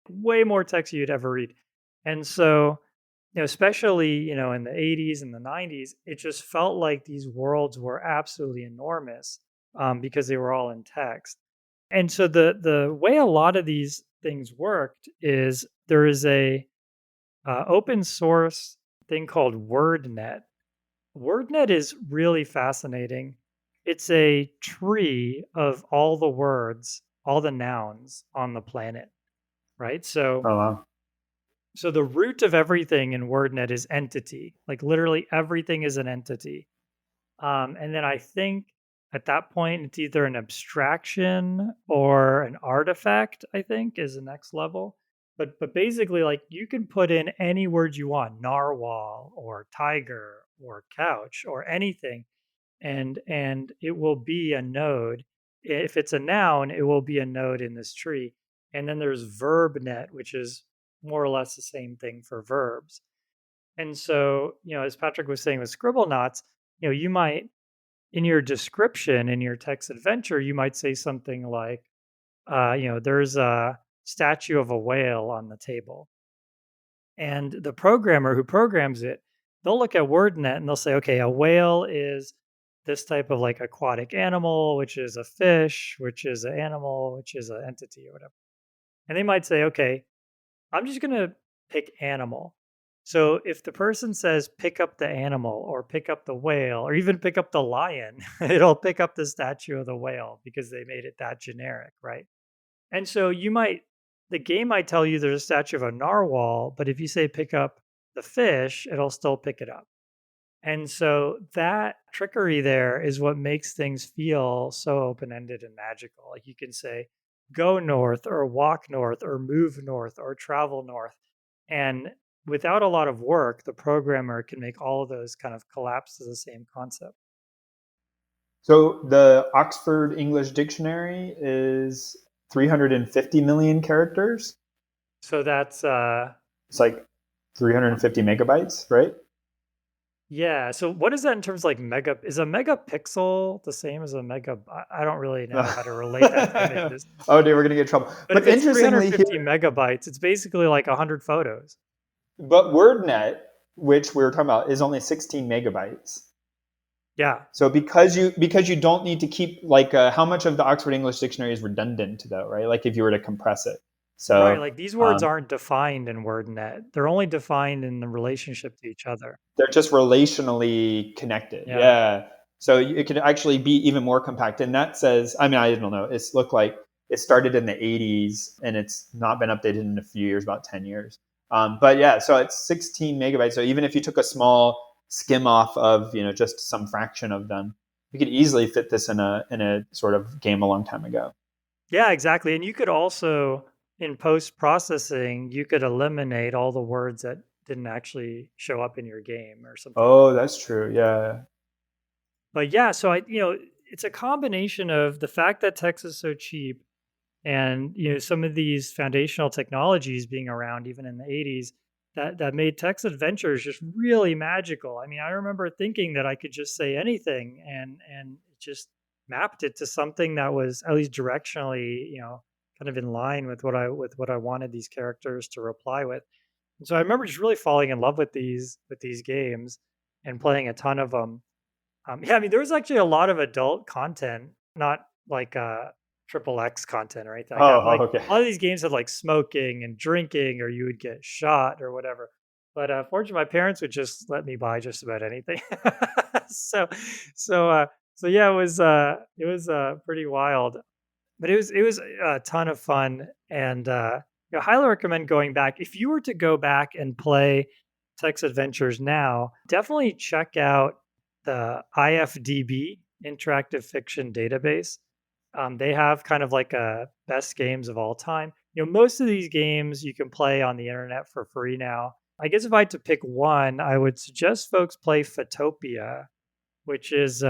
way more text you'd ever read. And so, especially, in the 80s and the 90s, it just felt like these worlds were absolutely enormous because they were all in text. And so the way a lot of these things worked is there is a open source thing called Wordnet. Wordnet is really fascinating. It's a tree of all the words, all the nouns on the planet, right? So
Oh, wow.
so the root of everything in WordNet is entity. Like literally everything is an entity. And then I think at that point it's either an abstraction or an artifact, I think, is the next level. But basically like you can put in any word you want, narwhal or tiger or couch or anything, and it will be a node. If it's a noun, it will be a node in this tree. And then there's verbnet, which is more or less the same thing for verbs. And so, as Patrick was saying with Scribble Knots, you might in your description in your text adventure, you might say something like, there's a statue of a whale on the table. And the programmer who programs it, they'll look at WordNet and they'll say, okay, a whale is this type of like aquatic animal, which is a fish, which is an animal, which is an entity or whatever. And they might say, okay, I'm just going to pick animal. So if the person says pick up the animal or pick up the whale or even pick up the lion, it'll pick up the statue of the whale because they made it that generic, right? And so the game might tell you there's a statue of a narwhal, but if you say pick up the fish, it'll still pick it up. And so that trickery there is what makes things feel so open ended and magical. Like you can say, go north or walk north or move north or travel north. And without a lot of work, the programmer can make all of those kind of collapse to the same concept.
So the Oxford English Dictionary is 350 million characters.
So that's
It's like 350 megabytes, right?
yeah. So what is that in terms of like mega? Is a megapixel the same as a mega? I don't really know how to relate that to images.
Oh, dude, we're gonna get in trouble.
But
But
if it's
interestingly
350
here,
megabytes, it's basically like 100 photos.
but WordNet, which we were talking about, is only 16 megabytes.
Yeah.
So because you don't need to keep like how much of the Oxford English Dictionary is redundant though, right? Like if you were to compress it.
Right.
So
Like these words
um,
aren't defined in WordNet. They're only defined in the relationship to each other.
they're just relationally connected.
Yeah.
Yeah. So it could actually be even more compact. And that says, I mean, I don't know. It's looked like it started in the 80s and it's not been updated in a few years, about 10 years. But yeah, so it's 16 megabytes. So even if you took a small skim off of, just some fraction of them, you could easily fit this in a sort of game a long time ago.
Yeah, exactly. And you could also, in post processing, you could eliminate all the words that didn't actually show up in your game or something like
Oh,
that.
that's true. Yeah.
But yeah, so it's a combination of the fact that text is so cheap and some of these foundational technologies being around even in the 80s that made text adventures just really magical. I mean, I remember thinking that I could just say anything and it just mapped it to something that was at least directionally, kind of in line with what I wanted these characters to reply with. And so I remember just really falling in love with these games and playing a ton of them. Yeah, I mean, there was actually a lot of adult content, not like triple X content or anything like that.
Oh,
Like
okay.
a lot of these games had like smoking and drinking, or you would get shot or whatever. But fortunately, my parents would just let me buy just about anything. so, so, uh, so yeah, it was pretty wild, but it was a ton of fun, and highly recommend going back. If you were to go back and play Text Adventures now, definitely check out the IFDB Interactive Fiction Database. They have kind of like a best games of all time. Most of these games you can play on the internet for free now. I guess if I had to pick one, I would suggest folks play Photopia, which is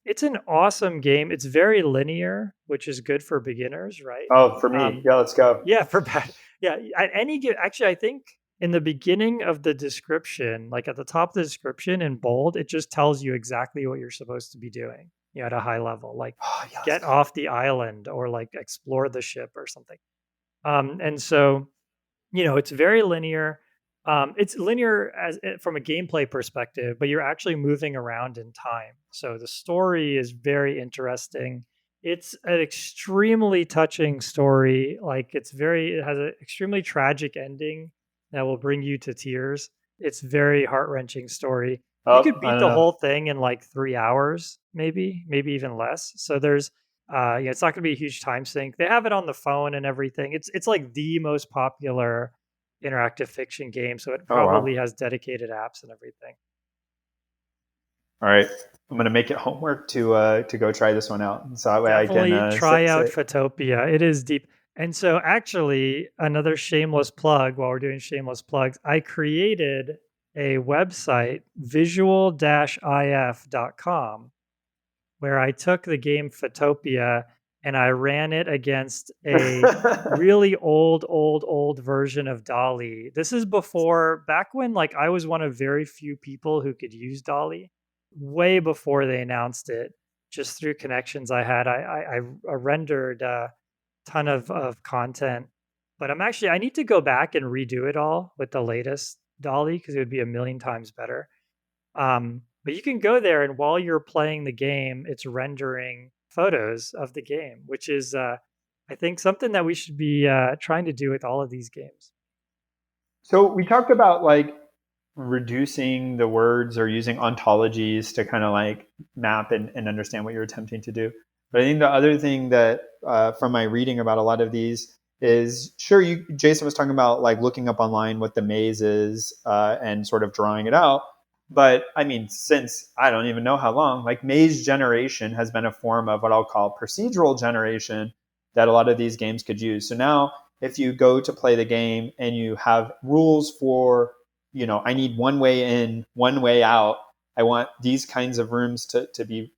it's an awesome game. It's very linear, which is good for beginners, right?
Oh, for me.
Um,
Yeah, let's go.
yeah, for bad. Yeah, at any actually, I think in the beginning of the description, like at the top of the description in bold, it just tells you exactly what you're supposed to be doing. At a high level, like
Oh, yeah, let's
get
go.
off the island or like explore the ship or something. And so it's very linear. It's linear from a gameplay perspective, but you're actually moving around in time. So the story is very interesting. It's an extremely touching story. Like it has an extremely tragic ending that will bring you to tears. It's very heart wrenching story. You
Oh,
could
I
beat
don't
the
know.
whole thing in like 3 hours, maybe even less. So there's it's not going to be a huge time sink. They have it on the phone and everything. It's like the most popular interactive fiction game, so it
Oh,
probably
wow.
has dedicated apps and everything.
All right. I'm gonna make it homework to go try this one out, so that way I can
Definitely try out
say.
Photopia. It is deep. And so actually, another shameless plug while we're doing shameless plugs, I created a website, visual-if.com, where I took the game Photopia and I ran it against a really old version of Dolly. This is back when like I was one of very few people who could use Dolly, way before they announced it. Just through connections I had, I rendered a ton of content, but I need to go back and redo it all with the latest Dolly because it would be a million times better. But you can go there, and while you're playing the game, it's rendering photos of the game, which is, I think, something that we should be trying to do with all of these games.
So we talked about like reducing the words or using ontologies to kind of like map and understand what you're attempting to do. But I think the other thing that from my reading about a lot of these is sure Jason was talking about like looking up online what the maze is and sort of drawing it out. But I mean, since I don't even know how long, like maze generation has been a form of what I'll call procedural generation that a lot of these games could use. So now if you go to play the game and you have rules for, I need one way in, one way out. I want these kinds of rooms to be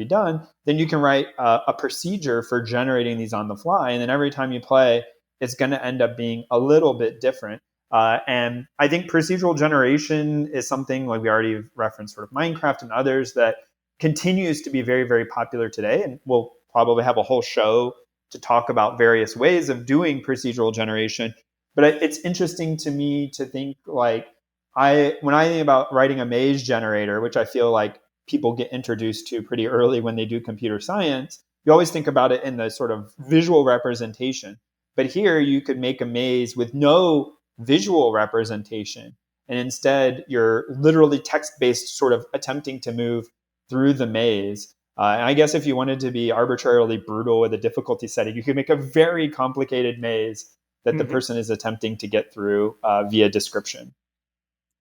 done. Then you can write a procedure for generating these on the fly, and then every time you play, it's going to end up being a little bit different. And I think procedural generation is something like we already referenced, sort of Minecraft and others that continues to be very, very popular today, and we'll probably have a whole show to talk about various ways of doing procedural generation. But it's interesting to me to think like when I think about writing a maze generator, which I feel like people get introduced to pretty early when they do computer science, you always think about it in the sort of visual representation. But here you could make a maze with no visual representation. And instead, you're literally text based, sort of attempting to move through the maze. And I guess if you wanted to be arbitrarily brutal with a difficulty setting, you could make a very complicated maze that the person is attempting to get through via description.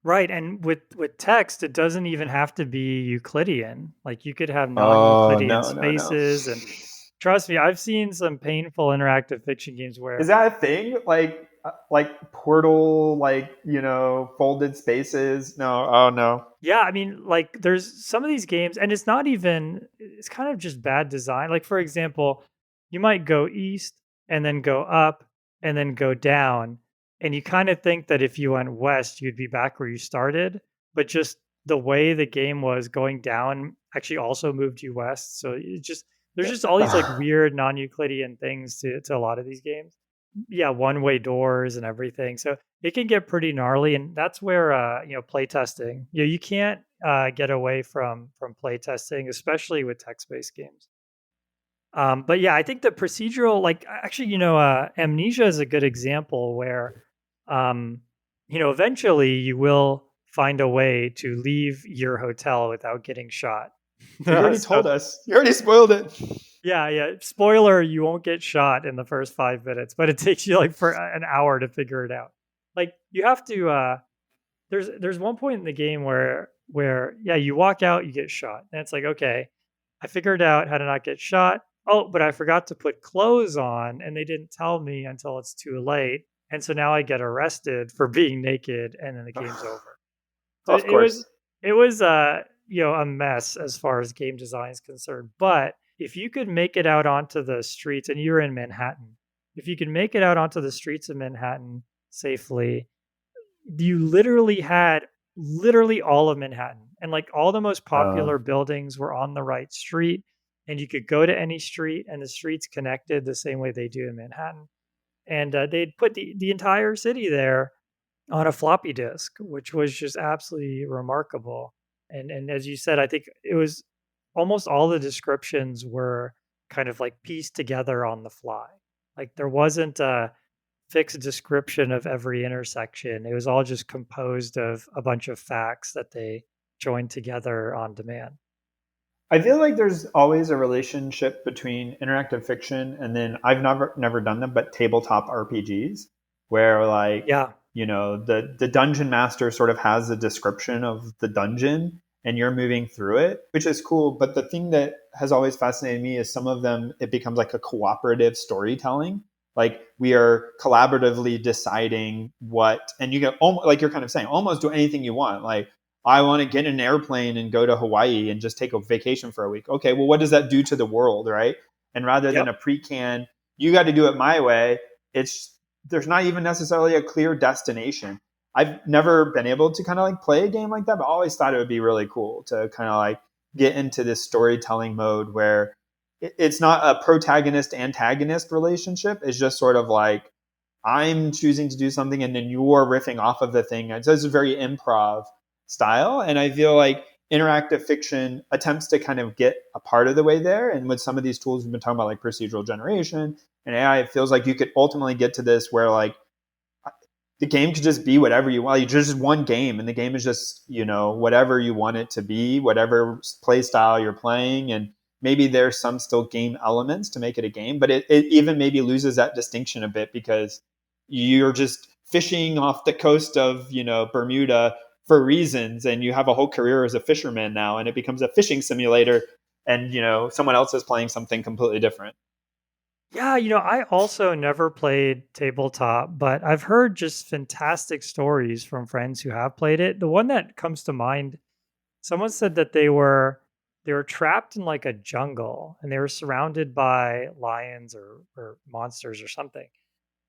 Right, and with text, it doesn't even have to be Euclidean. Like you could have
Oh,
non-Euclidean
no, no, no.
spaces, and trust me, I've seen some painful interactive fiction games
Is
where,
that a thing? Like Portal, like, folded spaces? No, oh no.
yeah, I mean, like there's some of these games, and it's not even, it's kind of just bad design. Like for example, you might go east and then go up and then go down, and you kind of think that if you went west, you'd be back where you started, but just the way the game was going down actually also moved you west. So it just there's just all these like weird non-Euclidean things to a lot of these games. Yeah, one-way doors and everything. So it can get pretty gnarly, and that's where playtesting. You can't get away from playtesting, especially with text-based games. But yeah, I think the procedural, like actually, Amnesia is a good example where, eventually you will find a way to leave your hotel without getting shot.
You already
So,
told us. You already spoiled it.
yeah, yeah. Spoiler: you won't get shot in the first 5 minutes, but it takes you like for an hour to figure it out. Like you have to. There's one point in the game where yeah, you walk out, you get shot, and it's like okay, I figured out how to not get shot. Oh, but I forgot to put clothes on, and they didn't tell me until it's too late, and so now I get arrested for being naked, and then the game's over. So
Of
it was
course.
it was a mess as far as game design is concerned. But if you could make it out onto the streets, and you're in Manhattan, if you could make it out onto the streets of Manhattan safely, you literally had literally all of Manhattan, and like all the most popular buildings were on the right street, and you could go to any street, and the streets connected the same way they do in Manhattan. And they'd put the entire city there on a floppy disk, which was just absolutely remarkable. And as you said, I think it was almost all the descriptions were kind of like pieced together on the fly. Like there wasn't a fixed description of every intersection. It was all just composed of a bunch of facts that they joined together on demand.
I feel like there's always a relationship between interactive fiction and then I've never done them, but tabletop RPGs, where like,
Yeah.
the dungeon master sort of has a description of the dungeon and you're moving through it, which is cool. But the thing that has always fascinated me is some of them it becomes like a cooperative storytelling. Like we are collaboratively deciding what, and you can like you're kind of saying almost do anything you want. Like I want to get in an airplane and go to Hawaii and just take a vacation for a week. Okay, well, what does that do to the world, right? And rather than
Yep.
a pre-canned, you got to do it my way, it's there's not even necessarily a clear destination. I've never been able to kind of like play a game like that, but I always thought it would be really cool to kind of like get into this storytelling mode where it's not a protagonist antagonist relationship. It's just sort of like I'm choosing to do something and then you're riffing off of the thing. So it's a very improv style. And I feel like interactive fiction attempts to kind of get a part of the way there. And with some of these tools we've been talking about, like procedural generation and AI, it feels like you could ultimately get to this where like the game could just be whatever you want. You just one game, and the game is just whatever you want it to be, whatever play style you're playing, and maybe there's some still game elements to make it a game, but it even maybe loses that distinction a bit because you're just fishing off the coast of Bermuda for reasons, and you have a whole career as a fisherman now, and it becomes a fishing simulator, and someone else is playing something completely different.
Yeah, I also never played tabletop, but I've heard just fantastic stories from friends who have played it. The one that comes to mind, someone said that they were trapped in like a jungle, and they were surrounded by lions or monsters or something.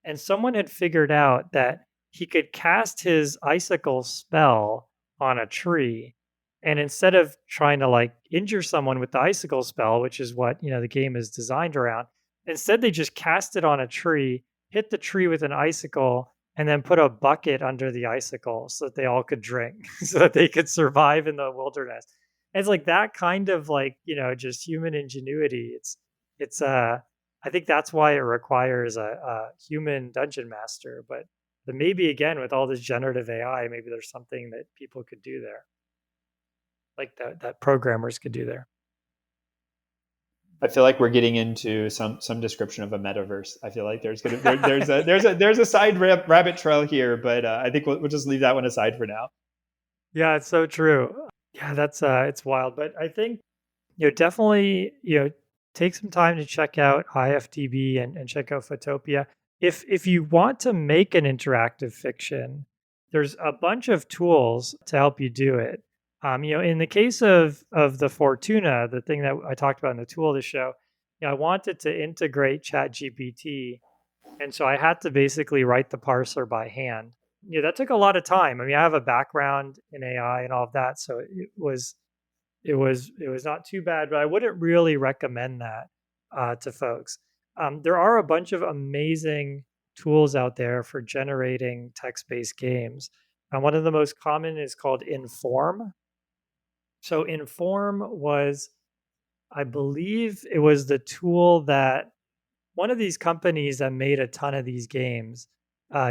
And someone had figured out that he could cast his icicle spell on a tree, and instead of trying to like injure someone with the icicle spell, which is what the game is designed around, instead they just cast it on a tree, hit the tree with an icicle, and then put a bucket under the icicle so that they all could drink so that they could survive in the wilderness. It's like that kind of like, just human ingenuity. It's I think that's why it requires a human dungeon master. But maybe again with all this generative AI, maybe there's something that people could do there, like that programmers could do there.
I feel like we're getting into some description of a metaverse. I feel like there's a side rabbit trail here, but I think we'll just leave that one aside for now.
Yeah, it's so true. Yeah, that's it's wild. But I think definitely take some time to check out IFTB and check out Photopia. If you want to make an interactive fiction, there's a bunch of tools to help you do it. In the case of the Fortuna, the thing that I talked about in the tool of the show, I wanted to integrate ChatGPT, and so I had to basically write the parser by hand. That took a lot of time. I mean, I have a background in AI and all of that, so it was not too bad, but I wouldn't really recommend that to folks. There are a bunch of amazing tools out there for generating text-based games. One of the most common is called Inform. So Inform was, I believe, it was the tool that one of these companies that made a ton of these games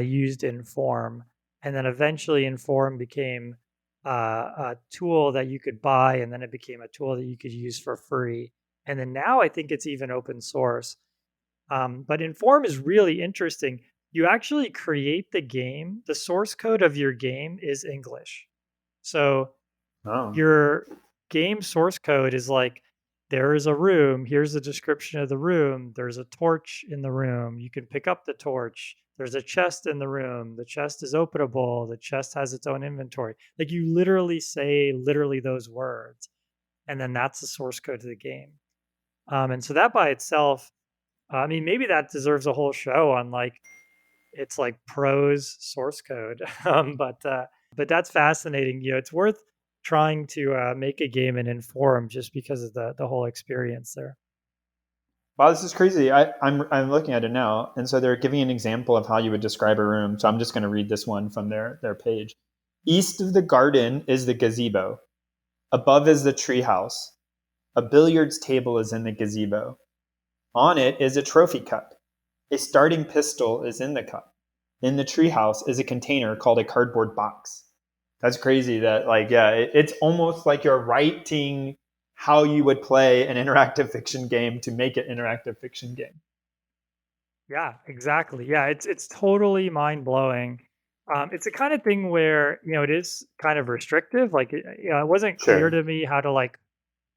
used Inform, and then eventually Inform became a tool that you could buy, and then it became a tool that you could use for free. And then now I think it's even open source. But Inform is really interesting. You actually create the game. The source code of your game is English. So
Oh.
your game source code is like, there is a room, here's the description of the room, there's a torch in the room, you can pick up the torch, there's a chest in the room, the chest is openable, the chest has its own inventory. Like you literally say literally those words, and then that's the source code of the game. And so that by itself, I mean, maybe that deserves a whole show on like it's like prose source code. But that's fascinating. It's worth trying to make a game and Inform just because of the whole experience there.
Wow, this is crazy. I'm looking at it now, and so they're giving an example of how you would describe a room. So I'm just going to read this one from their page. East of the garden is the gazebo. Above is the treehouse. A billiards table is in the gazebo. On it is a trophy cup. A starting pistol is in the cup. In the treehouse is a container called a cardboard box. That's crazy that, like, yeah, it's almost like you're writing how you would play an interactive fiction game to make an interactive fiction game.
Yeah, exactly. Yeah, it's totally mind blowing. It's the kind of thing where it is kind of restrictive. Like it wasn't clear
Sure.
to me how to like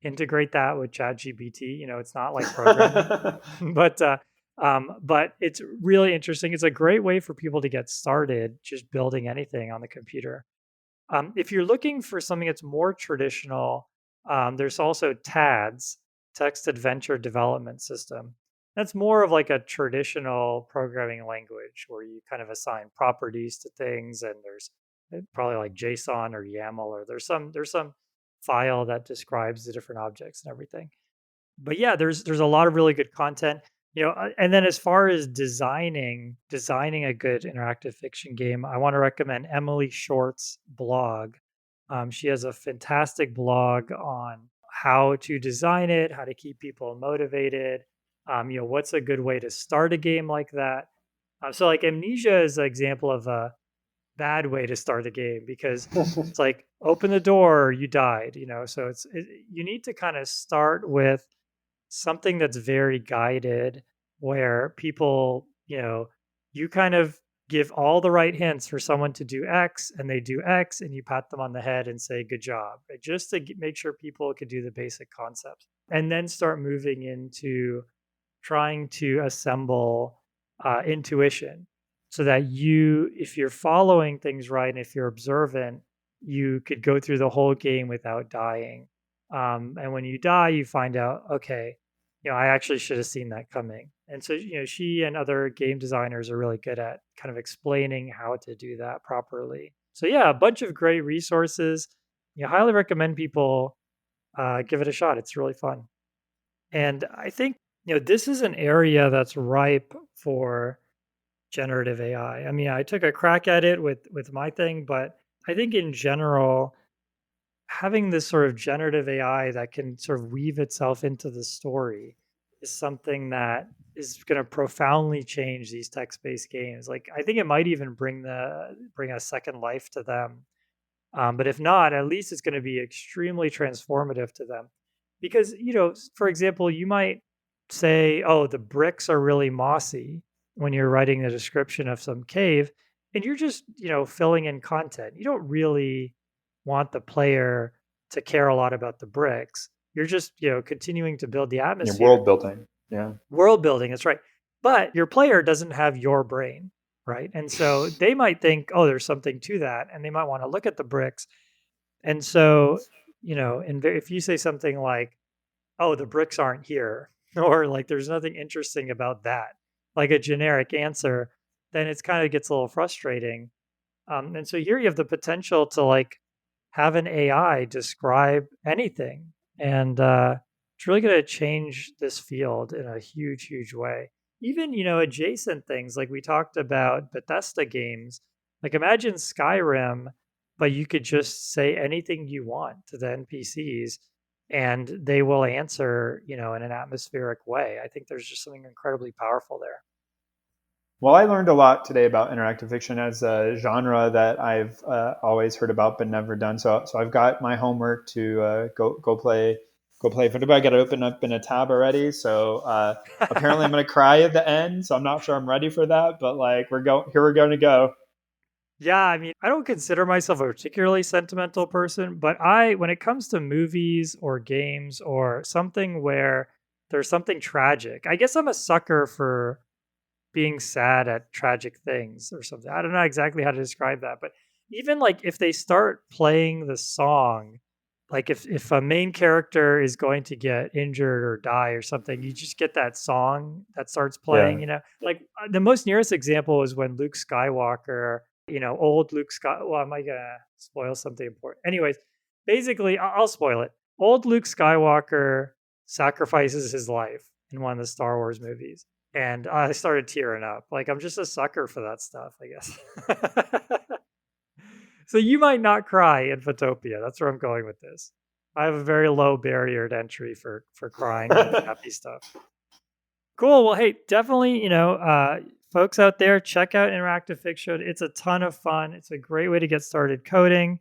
integrate that with ChatGPT. It's not like programming, but it's really interesting. It's a great way for people to get started just building anything on the computer. If you're looking for something that's more traditional, there's also TADS, Text Adventure Development System. That's more of like a traditional programming language where you kind of assign properties to things, and there's probably like JSON or YAML, or there's some file that describes the different objects and everything. But yeah, there's a lot of really good content. And then as far as designing a good interactive fiction game, I want to recommend Emily Short's blog. She has a fantastic blog on how to design it, how to keep people motivated. What's a good way to start a game like that? So like Amnesia is an example of a bad way to start a game because it's like open the door, you died. So you need to kind of start with something that's very guided where people, you kind of give all the right hints for someone to do X and they do X and you pat them on the head and say, good job, right? Just to make sure people could do the basic concepts and then start moving into trying to assemble intuition so that if you're following things right and if you're observant, you could go through the whole game without dying. And when you die, you find out, okay, I actually should have seen that coming. And so, she and other game designers are really good at kind of explaining how to do that properly. So yeah, a bunch of great resources. Highly recommend people give it a shot. It's really fun. And I think, this is an area that's ripe for generative AI. I mean, I took a crack at it with my thing, but I think in general, having this sort of generative AI that can sort of weave itself into the story is something that is going to profoundly change these text-based games. Like, I think it might even bring a second life to them. But if not, at least it's going to be extremely transformative to them. Because, for example, you might say, oh, the bricks are really mossy when you're writing the description of some cave, and you're just, filling in content. You don't really want the player to care a lot about the bricks. You're just, continuing to build the atmosphere.
World building. Yeah.
World building, that's right. But your player doesn't have your brain, right? And so they might think, oh, there's something to that, and they might want to look at the bricks. And so, if you say something like, oh, the bricks aren't here, or like there's nothing interesting about that, like a generic answer, then it's kind of gets a little frustrating. And so here you have the potential to like have an AI describe anything. And it's really going to change this field in a huge, huge way. Even, adjacent things like we talked about Bethesda games, like imagine Skyrim, but you could just say anything you want to the NPCs and they will answer, in an atmospheric way. I think there's just something incredibly powerful there.
Well, I learned a lot today about interactive fiction as a genre that I've always heard about but never done. So I've got my homework to go play Fortuna. I got to open up in a tab already. So apparently I'm going to cry at the end. So I'm not sure I'm ready for that. But like we're going to go.
Yeah, I mean, I don't consider myself a particularly sentimental person, but when it comes to movies or games or something where there's something tragic, I guess I'm a sucker for being sad at tragic things or something. I don't know exactly how to describe that, but even like if they start playing the song, like if a main character is going to get injured or die or something, you just get that song that starts playing, like the most nearest example is when Luke Skywalker, old Luke Skywalker, well, am I going to spoil something important? Anyways, basically, I'll spoil it. Old Luke Skywalker sacrifices his life in one of the Star Wars movies. And I started tearing up. Like, I'm just a sucker for that stuff, I guess. So you might not cry in Photopia. That's where I'm going with this. I have a very low barrier to entry for crying and happy stuff. Cool. Well, hey, definitely, folks out there, check out interactive fiction. It's a ton of fun. It's a great way to get started coding.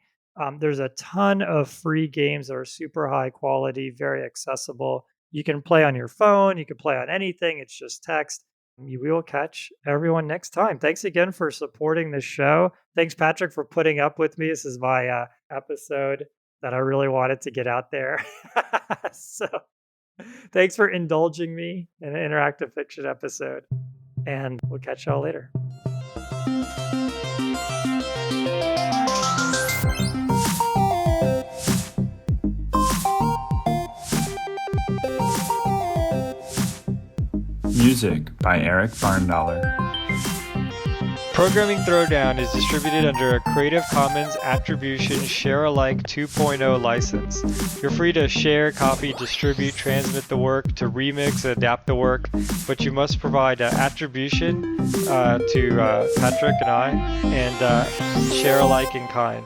There's a ton of free games that are super high quality, very accessible. You can play on your phone. You can play on anything. It's just text. We will catch everyone next time. Thanks again for supporting this show. Thanks, Patrick, for putting up with me. This is my episode that I really wanted to get out there. So thanks for indulging me in an interactive fiction episode. And we'll catch y'all later.
Music by Eric Barndollar.
Programming Throwdown is distributed under a Creative Commons Attribution Share-alike 2.0 license. You're free to share, copy, distribute, transmit the work, to remix, adapt the work, but you must provide attribution to Patrick and I, and share alike in kind.